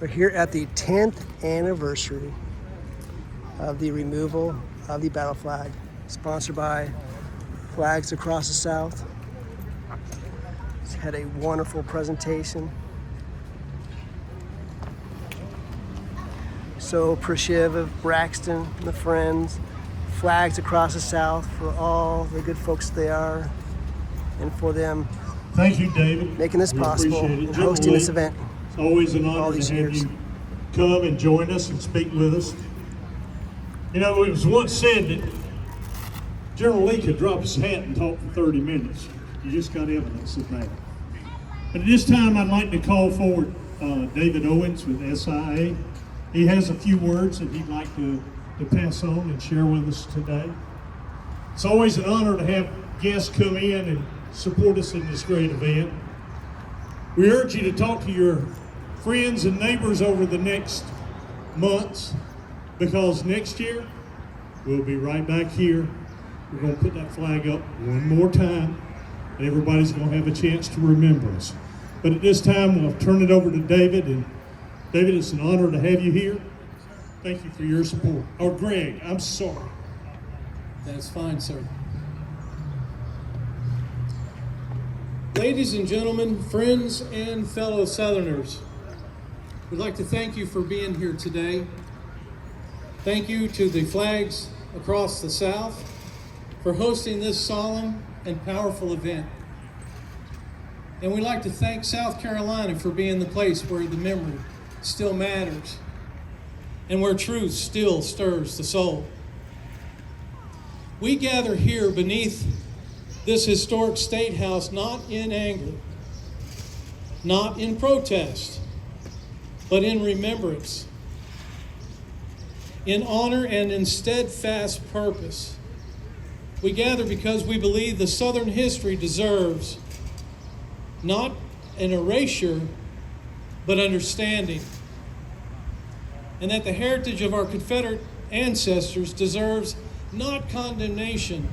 [SPEAKER 2] We're here at the 10th anniversary of the removal of the battle flag, sponsored by Flags Across the South. It's had a wonderful presentation. So appreciative of Braxton and the friends, Flags Across the South, for all the good folks they are, and for them
[SPEAKER 3] Thank you, David.
[SPEAKER 2] making this
[SPEAKER 3] We
[SPEAKER 2] possible
[SPEAKER 3] appreciate it.
[SPEAKER 2] and
[SPEAKER 3] General
[SPEAKER 2] hosting this
[SPEAKER 3] Lee,
[SPEAKER 2] event.
[SPEAKER 3] It's always an
[SPEAKER 2] all
[SPEAKER 3] honor
[SPEAKER 2] these
[SPEAKER 3] to have
[SPEAKER 2] years.
[SPEAKER 3] you come and join us and speak with us. You know, it was once said that General Lee could drop his hat and talk for 30 minutes. You just got evidence of that. But at this time, I'd like to call forward David Owens with SIA. He has a few words that he'd like to pass on and share with us today. It's always an honor to have guests come in and support us in this great event. We urge you to talk to your friends and neighbors over the next months, because next year we'll be right back here. We're going to put that flag up one more time, and everybody's going to have a chance to remember us. But at this time, we'll turn it over to David. And David, it's an honor to have you here. Thank you for your support. Or Greg, I'm sorry.
[SPEAKER 5] That's fine, sir. Ladies and gentlemen, friends and fellow Southerners, we'd like to thank you for being here today. Thank you to the flags across the South for hosting this solemn and powerful event. And we'd like to thank South Carolina for being the place where the memory still matters and where truth still stirs the soul. We gather here beneath this historic state house not in anger, not in protest, but in remembrance, in honor and in steadfast purpose. We gather because we believe the Southern history deserves not an erasure, but understanding, and that the heritage of our Confederate ancestors deserves not condemnation,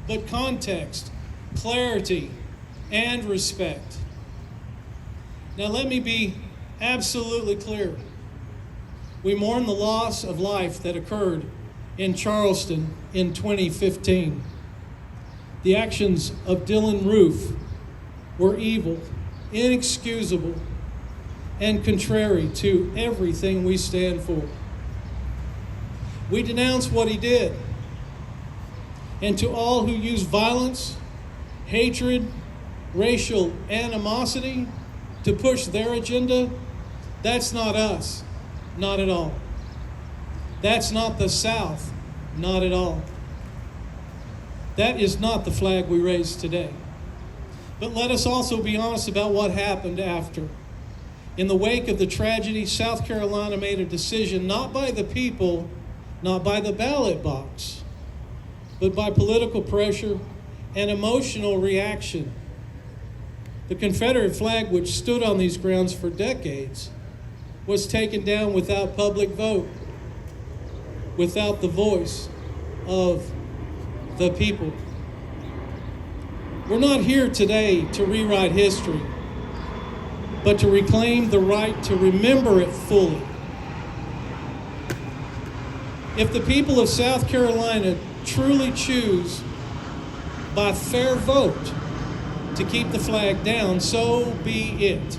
[SPEAKER 5] but context, clarity, and respect. Now let me be absolutely clear. We mourn the loss of life that occurred in Charleston in 2015. The actions of Dylan Roof were evil, inexcusable, and contrary to everything we stand for. We denounce what he did. And to all who use violence, hatred, racial animosity to push their agenda, that's not us, not at all. That's not the South, not at all. That is not the flag we raise today. But let us also be honest about what happened after. In the wake of the tragedy, South Carolina made a decision not by the people, not by the ballot box, but by political pressure and emotional reaction. The Confederate flag, which stood on these grounds for decades, was taken down without public vote, without the voice of the people. We're not here today to rewrite history, but to reclaim the right to remember it fully. If the people of South Carolina truly choose by fair vote to keep the flag down, so be it.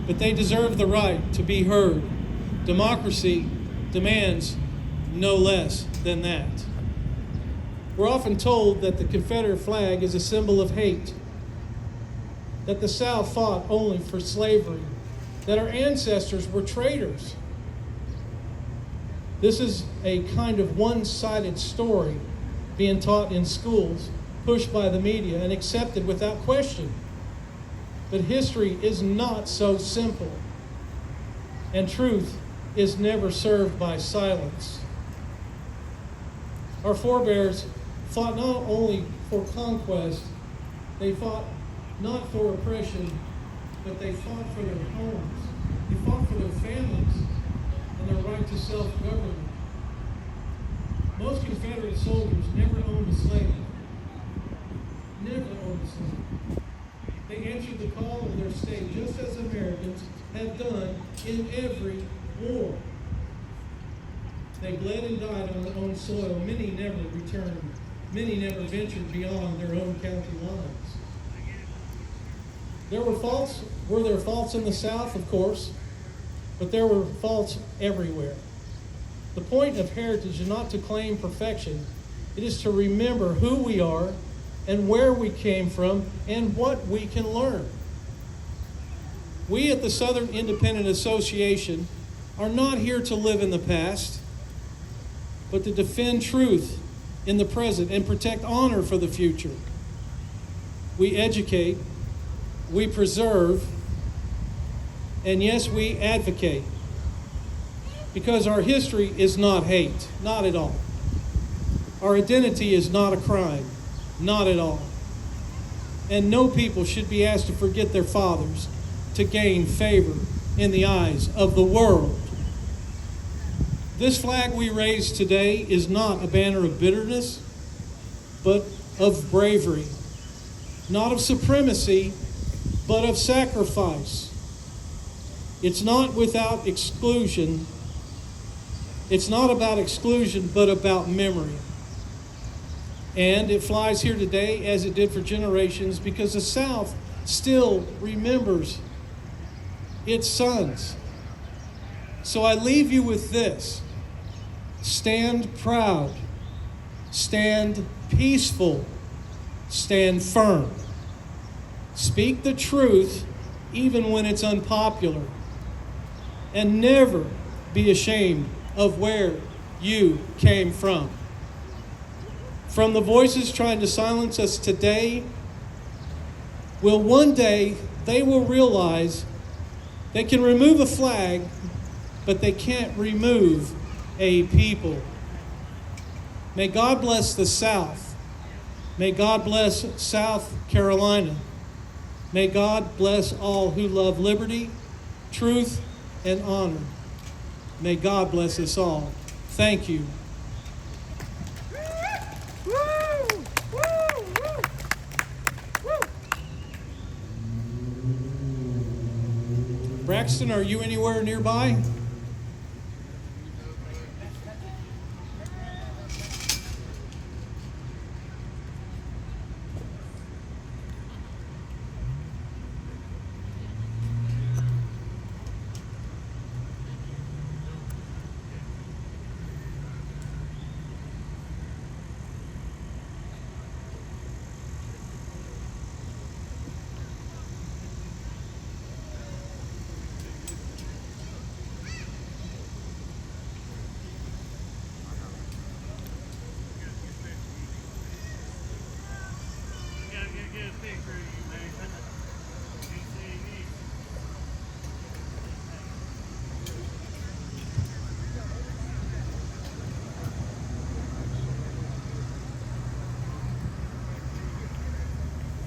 [SPEAKER 5] But they deserve the right to be heard. Democracy demands no less than that. We're often told that the Confederate flag is a symbol of hate, that the South fought only for slavery, that our ancestors were traitors. This is a kind of one-sided story being taught in schools, pushed by the media, and accepted without question. But history is not so simple, and truth is never served by silence. Our forebears fought not only for conquest, they fought not for oppression, but they fought for their homes. They fought for their families and their right to self-government. Most Confederate soldiers never owned a slave. Never owned a slave. They answered the call of their state just as Americans have done in every war. They bled and died on their own soil. Many never returned. Many never ventured beyond their own county lines. Were there faults in the South? Of course, but there were faults everywhere. The point of heritage is not to claim perfection. It is to remember who we are and where we came from and what we can learn. We at the Southern Independent Association are not here to live in the past, but to defend truth in the present and protect honor for the future. We educate, we preserve, and yes, we advocate. Because our history is not hate, not at all. Our identity is not a crime, not at all. And no people should be asked to forget their fathers to gain favor in the eyes of the world. This flag we raise today is not a banner of bitterness, but of bravery. Not of supremacy, but of sacrifice. It's not without exclusion. It's not about exclusion, but about memory. And it flies here today as it did for generations because the South still remembers its sons. So I leave you with this. Stand proud. Stand peaceful. Stand firm. Speak the truth even when it's unpopular. And never be ashamed of where you came from. From the voices trying to silence us today, one day they will realize they can remove a flag, but they can't remove a people. May God bless the South. May God bless South Carolina. May God bless all who love liberty, truth, and honor. May God bless us all. Thank you. Braxton, are you anywhere nearby?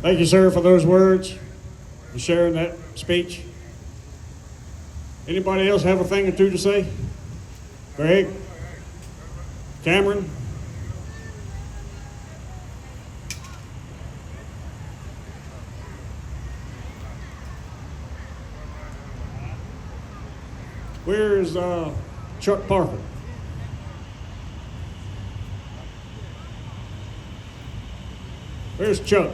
[SPEAKER 1] Thank you, sir, for those words and sharing that speech. Anybody else have a thing or two to say? Greg? Cameron? Where is Chuck Parker? Where's Chuck?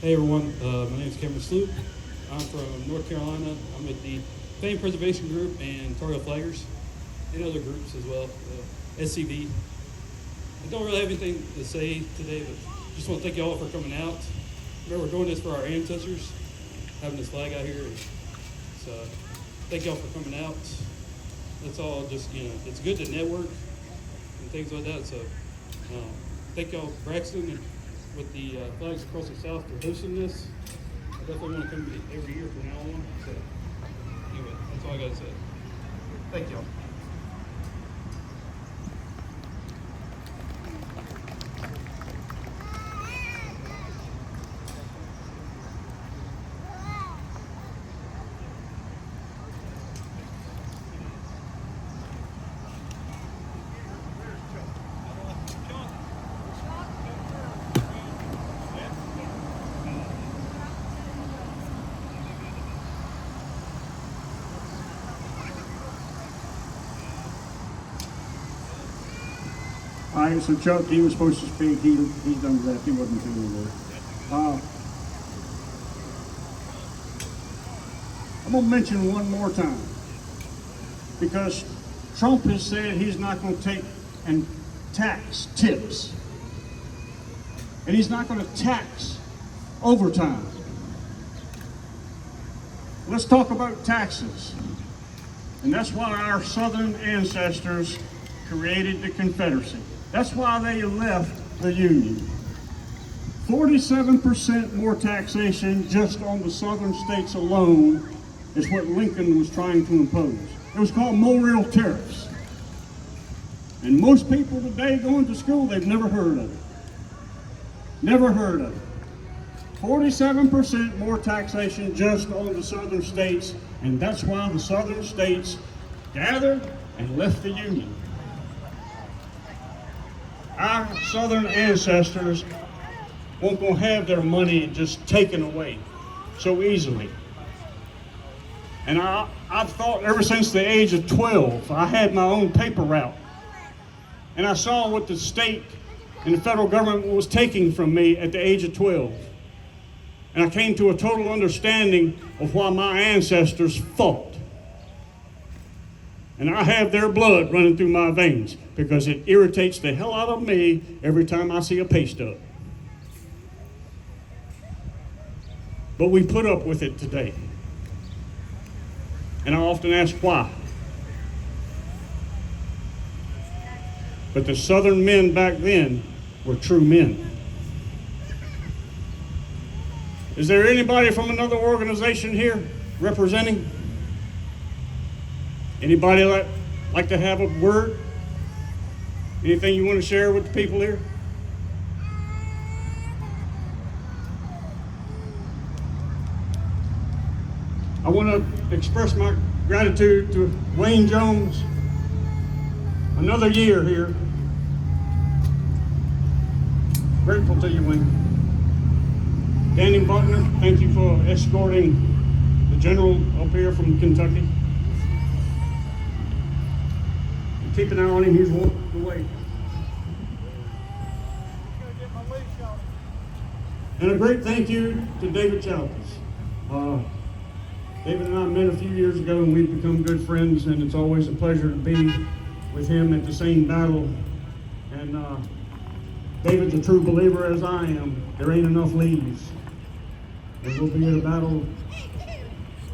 [SPEAKER 6] Hey everyone, my name is Cameron Sloop. I'm from North Carolina. I'm with the Fame Preservation Group and Tar Heel Flaggers and other groups as well, SCV. I don't really have anything to say today, but just want to thank you all for coming out. Remember, we're doing this for our ancestors, having this flag out here. So thank you all for coming out. That's all just, it's good to network and things like that. So thank y'all, Braxton, and with the flags across the South for hosting this. I definitely want to come every year from now on. So anyway, that's all I got to say. Thank y'all.
[SPEAKER 1] All right, so Chuck, he was supposed to speak. He's done that. He wasn't feeling good. I'm going to mention one more time, because Trump has said he's not going to take and tax tips. And he's not going to tax overtime. Let's talk about taxes. And that's why our Southern ancestors created the Confederacy. That's why they left the Union. 47% more taxation just on the Southern states alone is what Lincoln was trying to impose. It was called Morrill tariffs. And most people today going to school, they've never heard of it. Never heard of it. 47% more taxation just on the Southern states, and that's why the Southern states gathered and left the Union. Our Southern ancestors won't go have their money just taken away so easily. And I've thought ever since the age of 12, I had my own paper route. And I saw what the state and the federal government was taking from me at the age of 12. And I came to a total understanding of why my ancestors fought. And I have their blood running through my veins because it irritates the hell out of me every time I see a pay stub. But we put up with it today. And I often ask why. But the Southern men back then were true men. Is there anybody from another organization here representing? Anybody like to have a word? Anything you want to share with the people here? I want to express my gratitude to Wayne Jones. Another year here. Grateful to you, Wayne. Danny Buckner, thank you for escorting the general up here from Kentucky. And keep an eye on him, he's walking away. And a great thank you to David Chantis. David and I met a few years ago and we've become good friends, and it's always a pleasure to be with him at the same battle. And David's a true believer as I am. There ain't enough leads. And we'll be in a battle,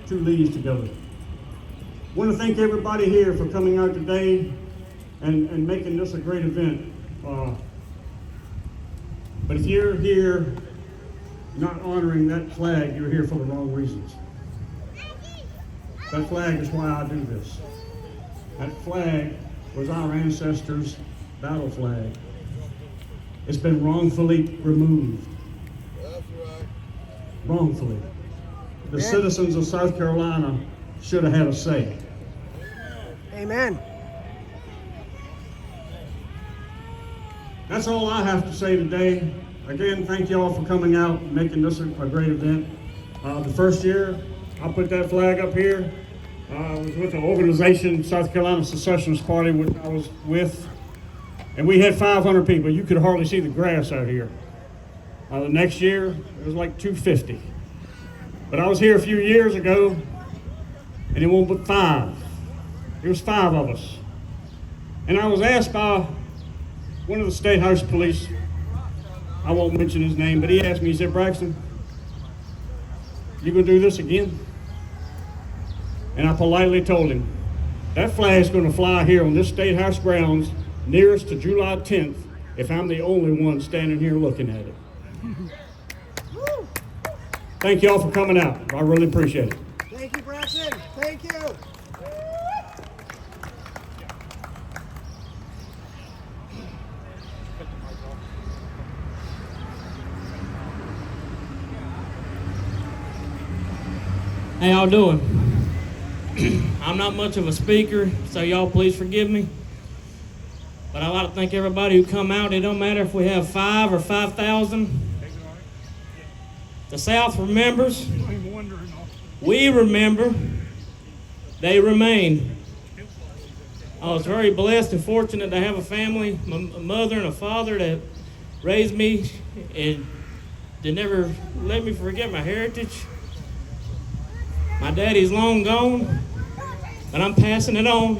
[SPEAKER 1] 2 leads together. I want to thank everybody here for coming out today and making this a great event. But if you're here not honoring that flag, you're here for the wrong reasons. That flag is why I do this. That flag was our ancestors' battle flag. It's been wrongfully removed.
[SPEAKER 4] That's right.
[SPEAKER 1] Wrongfully. The citizens of South Carolina should have had a say.
[SPEAKER 2] Amen.
[SPEAKER 1] That's all I have to say today. Again, thank you all for coming out and making this a great event. The first year, I put that flag up here. I was with an organization, South Carolina Secessionist Party, which I was with, and we had 500 people. You could hardly see the grass out here. The next year, it was like 250. But I was here a few years ago, and it wasn't but 5. It was 5 of us. And I was asked by one of the State House Police, I won't mention his name, but he asked me, he said, "Braxton, you gonna do this again?" And I politely told him, that flag's gonna fly here on this State House grounds nearest to July 10th if I'm the only one standing here looking at it. Thank you all for coming out. I really appreciate it.
[SPEAKER 2] Thank you, Braxton. Thank you.
[SPEAKER 7] How y'all doing? I'm not much of a speaker, so y'all please forgive me. But I'd like to thank everybody who come out. It don't matter if we have 5 or 5,000. The South remembers. We remember. They remain. I was very blessed and fortunate to have a family, a mother and a father that raised me and they never let me forget my heritage. My daddy's long gone, but I'm passing it on.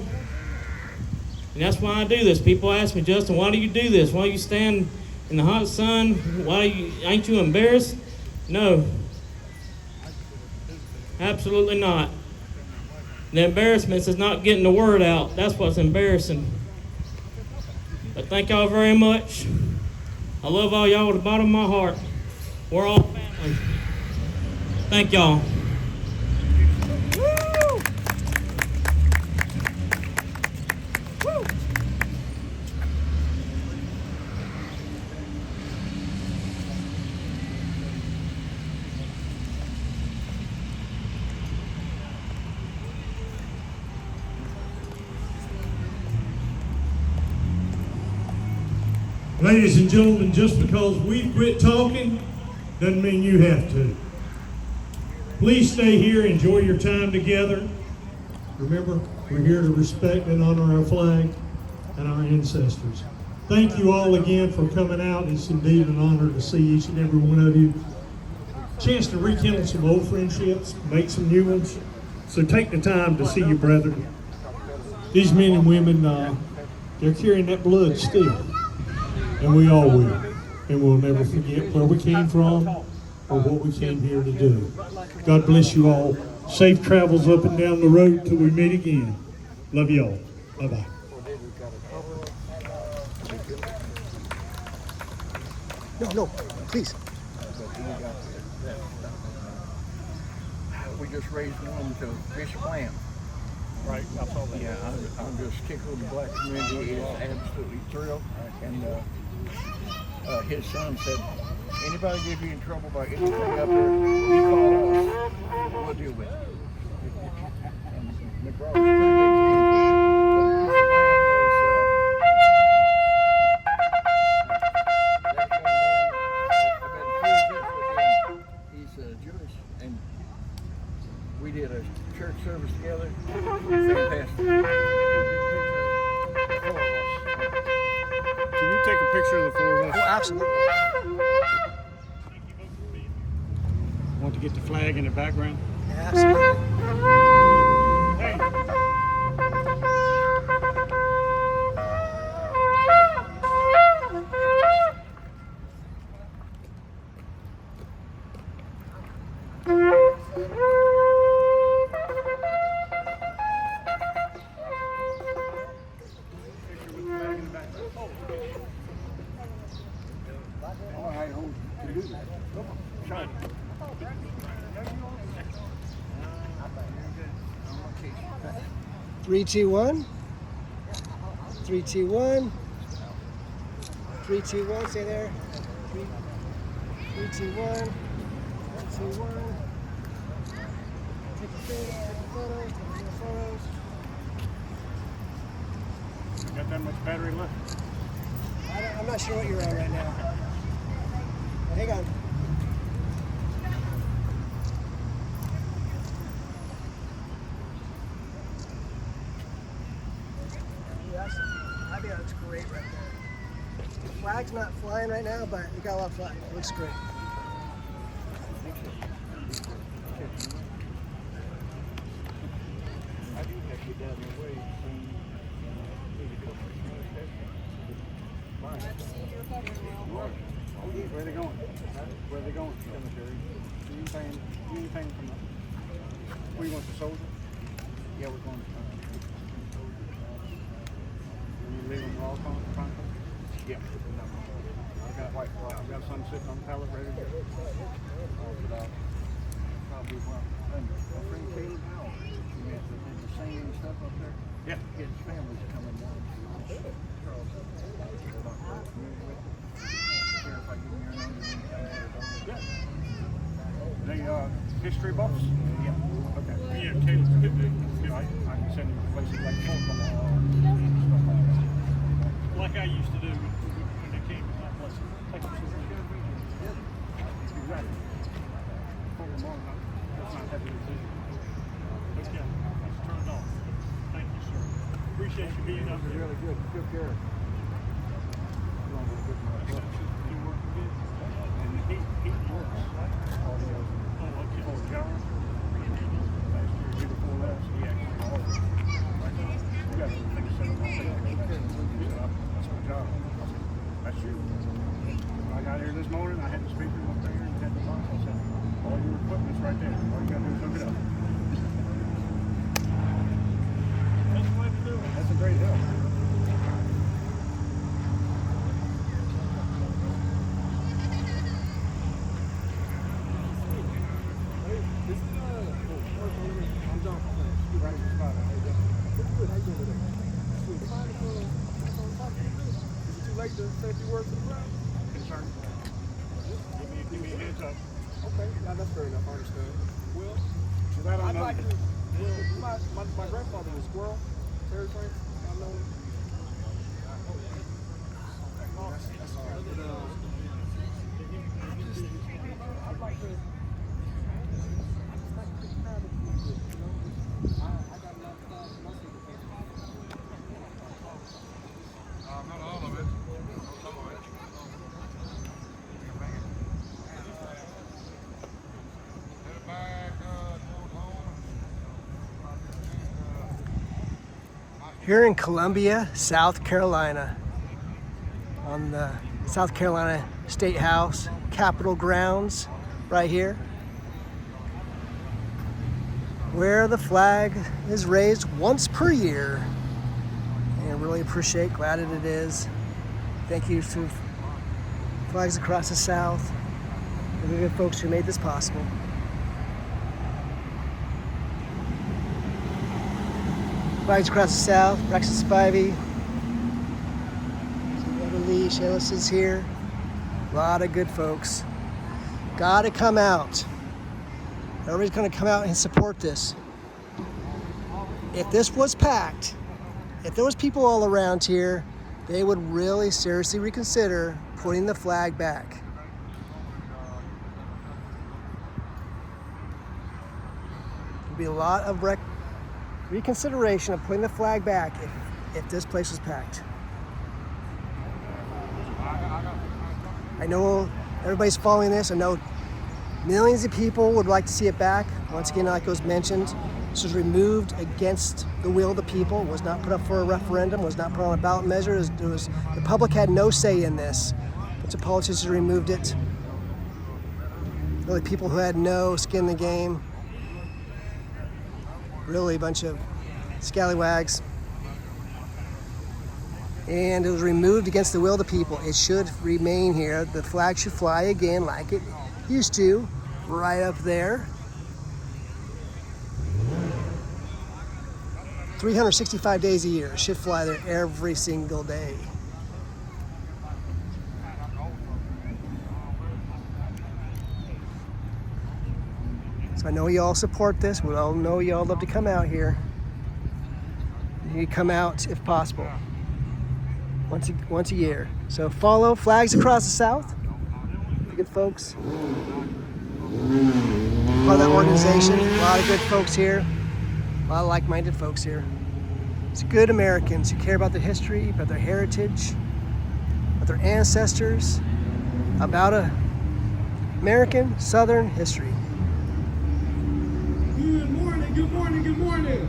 [SPEAKER 7] And that's why I do this. People ask me, Justin, why do you do this? Why do you stand in the hot sun? Ain't you embarrassed? No, absolutely not. The embarrassment is not getting the word out. That's what's embarrassing. But thank y'all very much. I love all y'all with the bottom of my heart. We're all family. Thank y'all.
[SPEAKER 3] Ladies and gentlemen, just because we've quit talking doesn't mean you have to. Please stay here, enjoy your time together. Remember, we're here to respect and honor our flag and our ancestors. Thank you all again for coming out. It's indeed an honor to see each and every one of you. Chance to rekindle some old friendships, make some new ones. So take the time to see your brethren. These men and women, they're carrying that blood still. And we all will. And we'll never forget where we came from or what we came here to do. God bless you all. Safe travels up and down the road till we meet again. Love you all. Bye-bye.
[SPEAKER 2] No, please.
[SPEAKER 8] We just raised one to Bishop Lamb. Right, I saw that. Yeah, I'm just tickled. The black community is absolutely thrilled. And his son said, anybody give you in trouble about anything up there, you call us, we'll deal with it. And McGraw was pretty big. Bishop Lamb was, he's Jewish, and we did a church service together. Fantastic.
[SPEAKER 1] Can you take a picture of the four of us?
[SPEAKER 2] Oh, absolutely.
[SPEAKER 1] Want to get the flag in the background?
[SPEAKER 2] Absolutely.
[SPEAKER 8] All right, hold. Can you do that? Come on. Try it.
[SPEAKER 2] 3, 2, 1. 3, 2, 1. 3, 2, 1. Stay there. 3, 2, 1. 1, 2, 1. Take a photo. Take a photo. Take a photos.
[SPEAKER 1] Got that much battery left?
[SPEAKER 2] I'm not sure what you're on right now. Hang on. I think that's great right there. The flag's not flying right now, but we got a lot of flag. It looks great.
[SPEAKER 1] Where are they going? Where are they going? Cemetery. Anything from the... Where you want the soldier? Yeah, we're going to... When you leave them raw concrete? Yeah. I've got some sitting on the pallet ready to go. Probably one. My friend Caleb Howell, the singing stuff up there. Yeah. His family's coming down. The history buffs? Yeah. Okay. Yeah, Caleb could be. I can send him to places like Folklore and stuff like that. Like I used to do when they came to my place. Take them to the exactly. Folklore, that's not having a vision. Okay. Let's turn it off. Thank you, sir. Appreciate appreciate you being up here.
[SPEAKER 8] Really good. Good care.
[SPEAKER 1] That's you. When I got here this morning, I had the speaker up there and had the box. I said, all your equipment's right there. All you gotta do is hook it up. That's the way to do it. That's a great help. Give me a heads up.
[SPEAKER 9] Okay, yeah, that's fair enough. I understand. Well, I'd like to. Well, my grandfather was squirrel territory. I know. I'd like to. I got a lot of thoughts. Not all of it. Some of it.
[SPEAKER 2] Here in Columbia, South Carolina, on the South Carolina State House, Capitol grounds, right here, where the flag is raised once per year. And really appreciate, glad that it is. Thank you to Flags Across the South, and the good folks who made this possible. Flags Across the South, Rexon Spivey, Lee Shalis is here. A lot of good folks. Gotta come out. Everybody's gonna come out and support this. If this was packed, if there was people all around here, they would really seriously reconsider putting the flag back. There'd be a lot of reconsideration of putting the flag back if this place was packed. I know everybody's following this. I know millions of people would like to see it back. Once again, like it was mentioned, this was removed against the will of the people, was not put up for a referendum, was not put on a ballot measure. The public had no say in this. But the politicians removed it. Really, people who had no skin in the game. Really a bunch of scallywags. And it was removed against the will of the people. It should remain here. The flag should fly again like it used to, right up there. 365 days a year. It should fly there every single day. So I know you all support this. We all know you all love to come out here. You come out if possible. Once a year. So follow Flags Across the South. The good folks. Part of that organization. A lot of good folks here. A lot of like-minded folks here. It's good Americans who care about their history, about their heritage, about their ancestors, about American Southern history.
[SPEAKER 10] Good morning, good morning, good morning.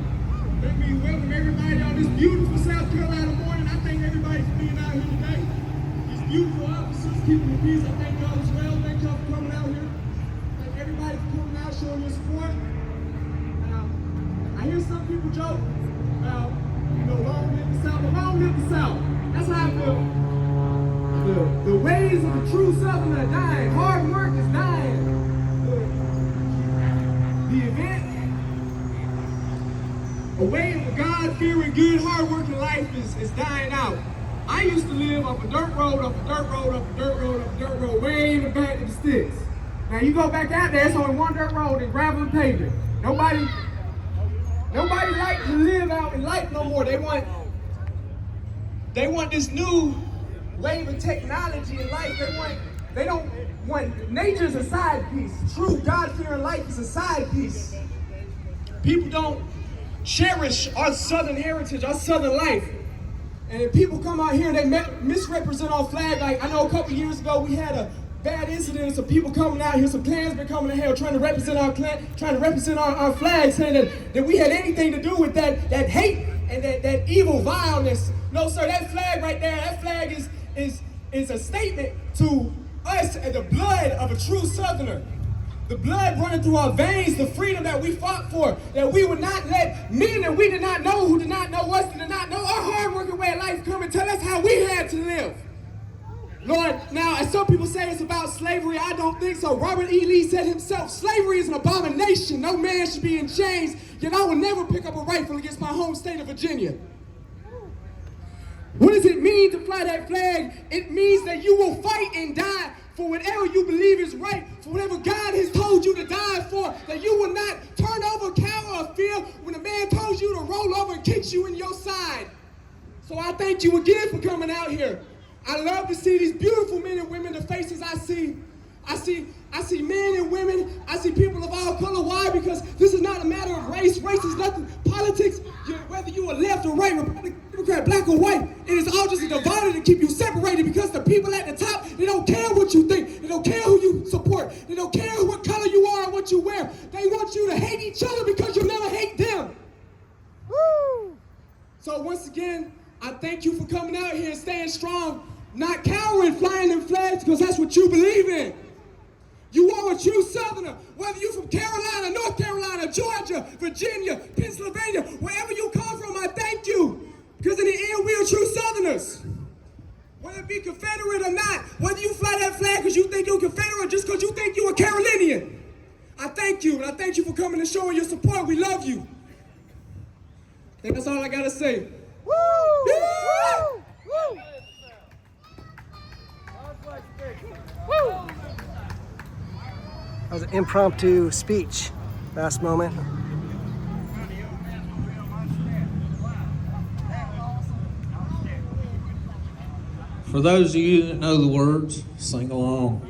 [SPEAKER 10] Let me welcome everybody on this beautiful South Carolina morning. I thank everybody for being out here today. These beautiful officers keeping the peace. I thank y'all as well. Thank y'all for coming out here. Thank everybody for coming out, showing your support. I hear some people joke about, long live the South, but long live the South. That's how I feel. The ways of the true Southern are dying. Hard work is dying. The event, a way of a God-fearing, good, hard-working life is dying out. I used to live up a dirt road, up a dirt road, up a dirt road, up a dirt road, way in the back of the sticks. Now you go back out there, it's only one dirt road and gravel and pavement. Nobody likes to live out in life no more. They want this new wave of technology in life. They don't want, nature's a side piece. True God-fearing life is a side piece. People don't cherish our Southern heritage, our Southern life. And if people come out here and they misrepresent our flag, like I know a couple years ago we had a bad incident of some people coming out here, some Klansmen coming in here trying to represent our flag, saying that we had anything to do with that hate and that evil vileness. No, sir, that flag right there, that flag is a statement to us and the blood of a true Southerner. The blood running through our veins, the freedom that we fought for, that we would not let men that we did not know, who did not know us, did not know our hard-working way of life come and tell us how we had to live. Lord, now, as some people say it's about slavery, I don't think so. Robert E. Lee said himself, slavery is an abomination. No man should be in chains, yet I will never pick up a rifle against my home state of Virginia. What does it mean to fly that flag? It means that you will fight and die for whatever you believe is right, for whatever God has told you to die for, that you will not turn over, cower, or fear when a man told you to roll over and kicks you in your side. So I thank you again for coming out here. I love to see these beautiful men and women, the faces I see. I see men and women. I see people of all color. Why? Because this is not a matter of race. Race is nothing. Politics, whether you are left or right, Republican, Democrat, black or white, it is all just a divider to keep you separated, because the people at the top, they don't care what you think. They don't care who you support. They don't care what color you are and what you wear. They want you to hate each other because you never hate them. Woo! So once again, I thank you for coming out here and staying strong, not cowering, flying them flags, because that's what you believe in. You are a true Southerner, whether you're from Carolina, North Carolina, Georgia, Virginia, Pennsylvania, wherever you come from, I thank you. Because in the end, we are true Southerners. Whether it be Confederate or not, whether you fly that flag because you think you're Confederate or just because you think you're a Carolinian, I thank you, and I thank you for coming and showing your support. We love you. I think that's all I got to say. Woo! Yeah! Woo! Woo!
[SPEAKER 2] That was an impromptu speech, last moment.
[SPEAKER 11] For those of you that know the words, sing along.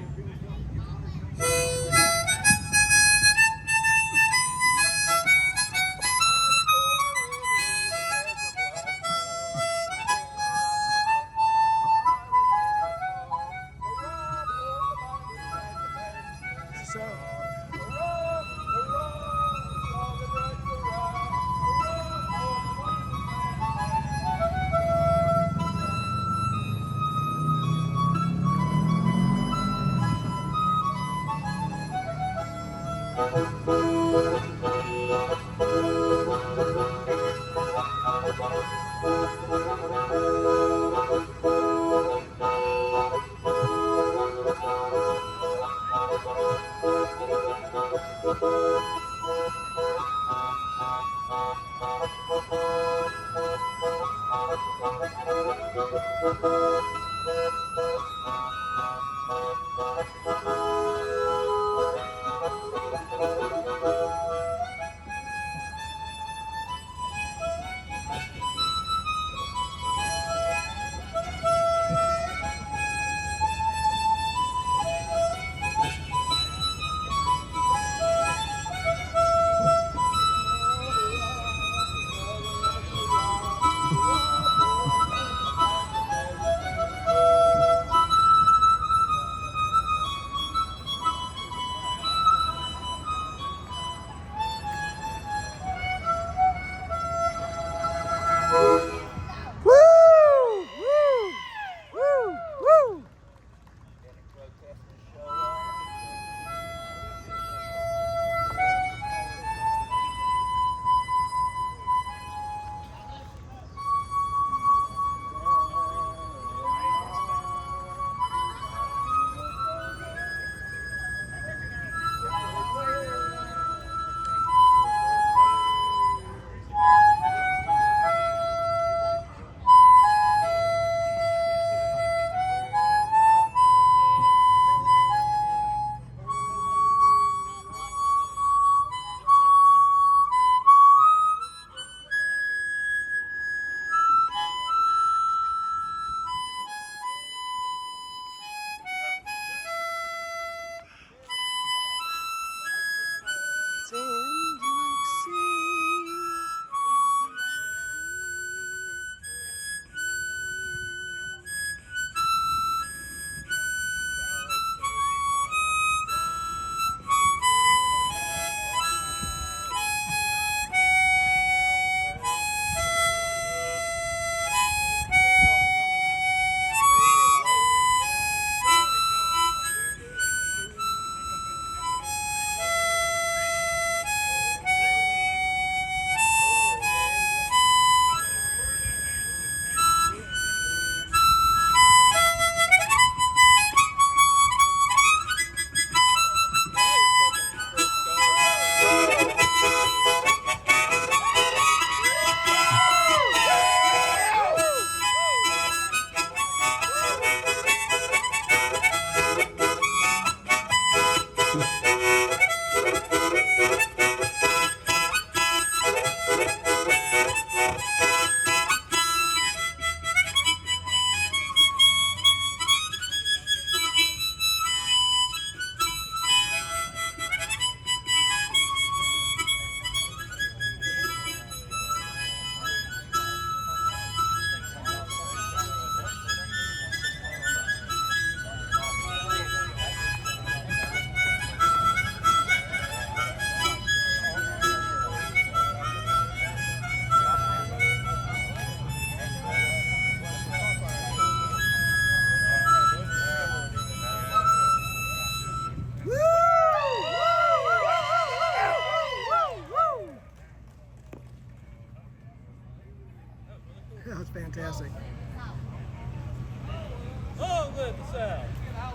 [SPEAKER 5] live the South.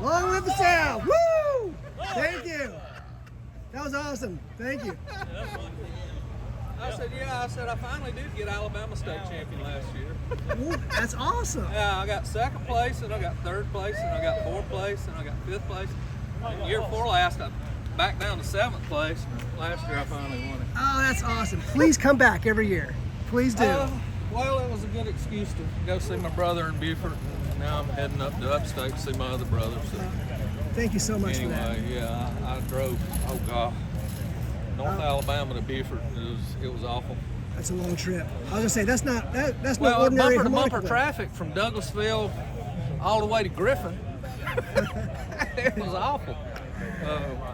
[SPEAKER 2] Long live the South! Woo! Thank you. That was awesome. Thank you.
[SPEAKER 12] I said, yeah, I said, I finally did get Alabama state champion last year.
[SPEAKER 2] Ooh, that's awesome.
[SPEAKER 12] Yeah, I got second place, and I got third place, and I got fourth place, and I got fifth place. The year before last, I back down to seventh place. Last year, I finally won it.
[SPEAKER 2] Oh, that's awesome. Please come back every year. Please do.
[SPEAKER 12] Well, it was a good excuse to go see my brother in Beaufort, and now I'm heading up to upstate to see my other brother. So.
[SPEAKER 2] Thank you so much for that.
[SPEAKER 12] Anyway, yeah, I drove, oh God, North Alabama to Beaufort. It was awful.
[SPEAKER 2] That's a long trip. I was gonna say that's not not
[SPEAKER 12] Well,
[SPEAKER 2] ordinary
[SPEAKER 12] bumper to
[SPEAKER 2] harmonica
[SPEAKER 12] bumper
[SPEAKER 2] playing.
[SPEAKER 12] traffic from Douglasville all the way to Griffin. It was awful.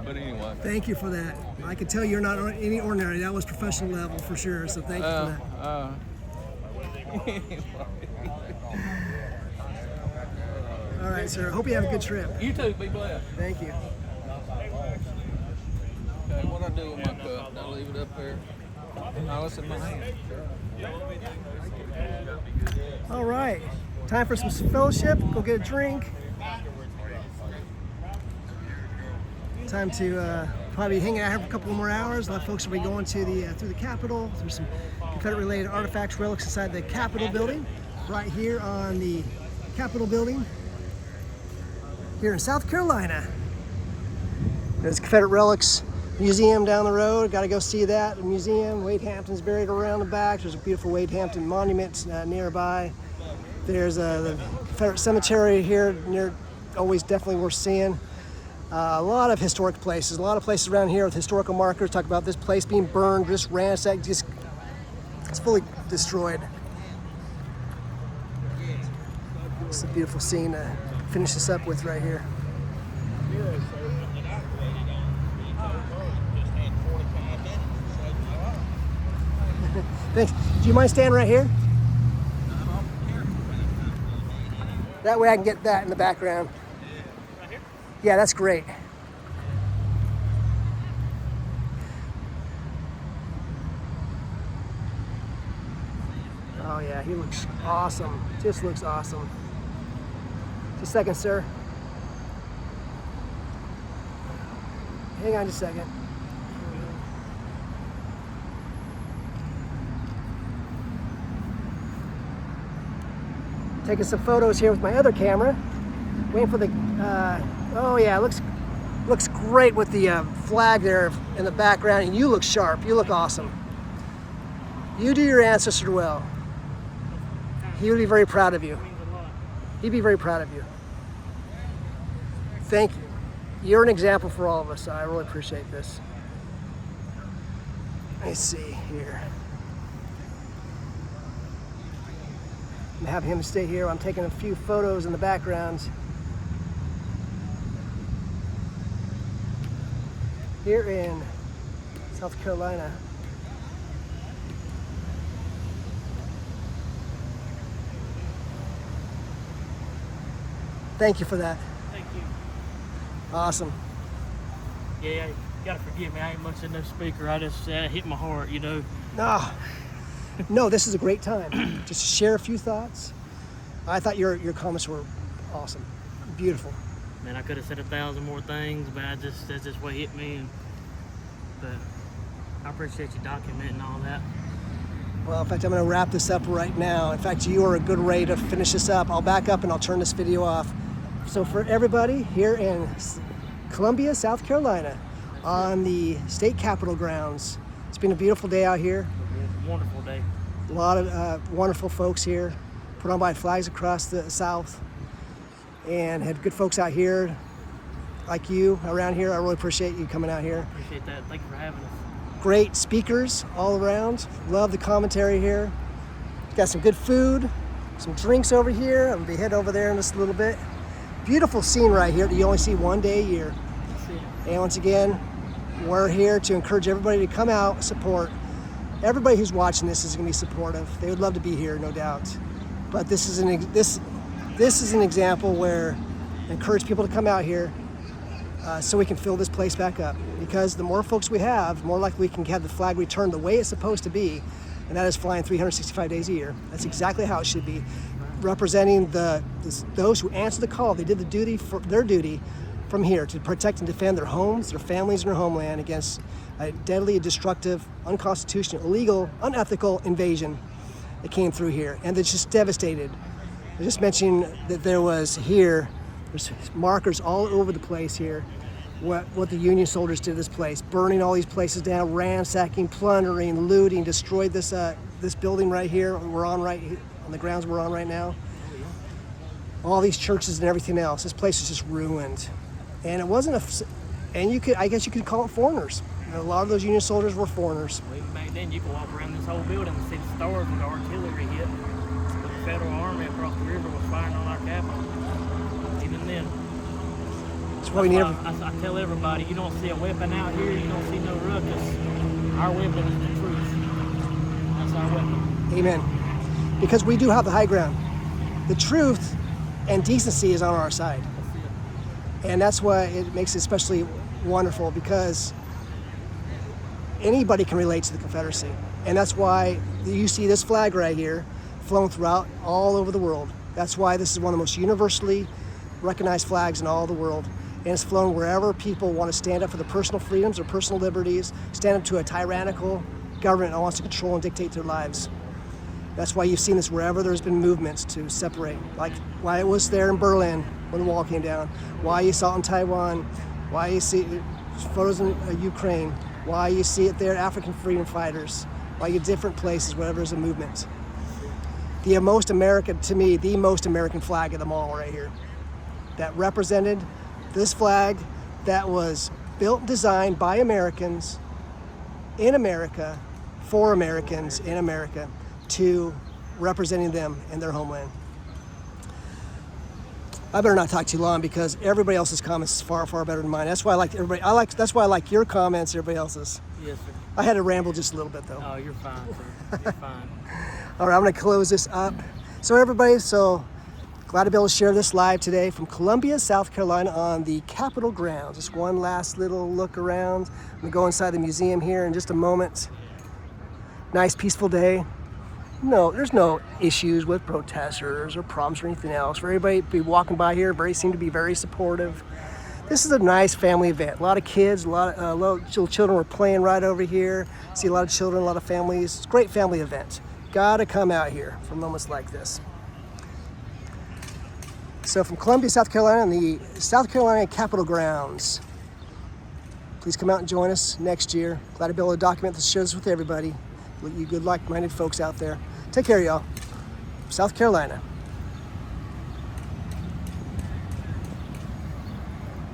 [SPEAKER 12] But anyway.
[SPEAKER 2] Thank you for that. I can tell you're not any ordinary. That was professional level for sure. So thank you for that. All right, sir. Hope you have a good trip.
[SPEAKER 12] You too. Be blessed.
[SPEAKER 2] Thank you.
[SPEAKER 12] Okay, what I do with my cup? I leave it up there. No, it's in my hand.
[SPEAKER 2] All right. Time for some fellowship. Go get a drink. Time to probably hang out here for a couple more hours. A lot of folks will be going to the through the Capitol. There's some Confederate-related artifacts, relics inside the Capitol building, right here on the Capitol building here in South Carolina. There's Confederate relics museum down the road. Got to go see that. The museum. Wade Hampton's buried around the back. There's a beautiful Wade Hampton monument nearby. There's the Confederate cemetery here near. Always definitely worth seeing. A lot of historic places, a lot of places around here with historical markers. Talk about this place being burned, just ransacked, just it's fully destroyed. It's a beautiful scene to finish this up with right here. Thanks. Do you mind standing right here? That way I can get that in the background. Yeah, that's great. Oh yeah, he looks awesome. Just looks awesome. Just a second, sir. Hang on just a second. Taking some photos here with my other camera. Waiting for the, oh yeah, looks great with the flag there in the background, and you look sharp, you look awesome. You do your ancestor well. He would be very proud of you. He'd be very proud of you. Thank you. You're an example for all of us, so I really appreciate this. Let me see here. I'm having him stay here. I'm taking a few photos in the background. Here in South Carolina. Thank you for that.
[SPEAKER 7] Thank you.
[SPEAKER 2] Awesome.
[SPEAKER 7] Yeah, you gotta forgive me. I ain't much of no speaker. I just hit my heart, you know.
[SPEAKER 2] No, this is a great time. Just to share a few thoughts. I thought your comments were awesome. Beautiful.
[SPEAKER 7] Man, I could have said 1,000 more things, but that's just what hit me. But I appreciate you documenting all that.
[SPEAKER 2] Well, in fact, I'm going to wrap this up right now. In fact, you are a good way to finish this up. I'll back up and I'll turn this video off. So for everybody here in Columbia, South Carolina, on the state capitol grounds, it's been a beautiful day out here.
[SPEAKER 7] Wonderful day.
[SPEAKER 2] A lot of wonderful folks here, put on by flags across the South, and had good folks out here, like you, around here. I really appreciate you coming out here.
[SPEAKER 7] Appreciate that. Thank you for having us.
[SPEAKER 2] Great speakers all around. Love the commentary here. Got some good food, some drinks over here. I'm gonna be heading over there in just a little bit. Beautiful scene right here that you only see one day a year. And once again, we're here to encourage everybody to come out, support. Everybody who's watching this is going to be supportive. They would love to be here, no doubt. But this is an example where I encourage people to come out here so we can fill this place back up. Because the more folks we have, the more likely we can have the flag returned the way it's supposed to be, and that is flying 365 days a year. That's exactly how it should be. representing those who answered the call. They did their duty from here to protect and defend their homes, their families, and their homeland against a deadly, destructive, unconstitutional, illegal, unethical invasion that came through here, and it's just devastated. I just mentioned that there's markers all over the place here, what the Union soldiers did to this place, burning all these places down, ransacking, plundering, looting, destroyed this building right here we're on the grounds we're on right now. All these churches and everything else. This place is just ruined. And it wasn't I guess you could call it foreigners. A lot of those Union soldiers were foreigners.
[SPEAKER 7] Well, back then you could walk around this whole building and see the stars when the artillery hit. The Federal Army across the river was firing on our capital. Even then.
[SPEAKER 2] That's why we need
[SPEAKER 7] I tell everybody, you don't see a weapon out here, you don't see no ruckus. Our weapon is the truth. That's our weapon.
[SPEAKER 2] Amen. Because we do have the high ground. The truth and decency is on our side. And that's why it makes it especially wonderful, because anybody can relate to the Confederacy. And that's why you see this flag right here flown throughout all over the world. That's why this is one of the most universally recognized flags in all the world. And it's flown wherever people want to stand up for their personal freedoms or personal liberties, stand up to a tyrannical government that wants to control and dictate their lives. That's why you've seen this wherever there's been movements to separate, like why it was there in Berlin when the wall came down, why you saw it in Taiwan, why you see photos in Ukraine, why you see it there, African freedom fighters, why you different places, wherever there's a movement. The most American, to me, the most American flag of them all right here. That represented this flag that was built and designed by Americans in America, for Americans in America, to representing them in their homeland. I better not talk too long because everybody else's comments is far, far better than mine. That's why I like everybody. That's why I like your comments, everybody else's.
[SPEAKER 7] Yes, sir.
[SPEAKER 2] I had to ramble just a little bit though.
[SPEAKER 7] Oh, you're fine, sir. You're fine.
[SPEAKER 2] All right, I'm going to close this up. So everybody, glad to be able to share this live today from Columbia, South Carolina on the Capitol grounds. Just one last little look around. I'm going to go inside the museum here in just a moment. Nice, peaceful day. No, there's no issues with protesters or problems or anything else. For everybody to be walking by here, seem to be very supportive. This is a nice family event. A lot of kids, a lot of little children were playing right over here. See a lot of children, a lot of families. It's a great family event. Gotta come out here for moments like this. So from Columbia, South Carolina, on the South Carolina Capitol grounds, please come out and join us next year. Glad to be able to document this, share this with everybody. You good, like-minded folks out there. Take care, y'all. South Carolina.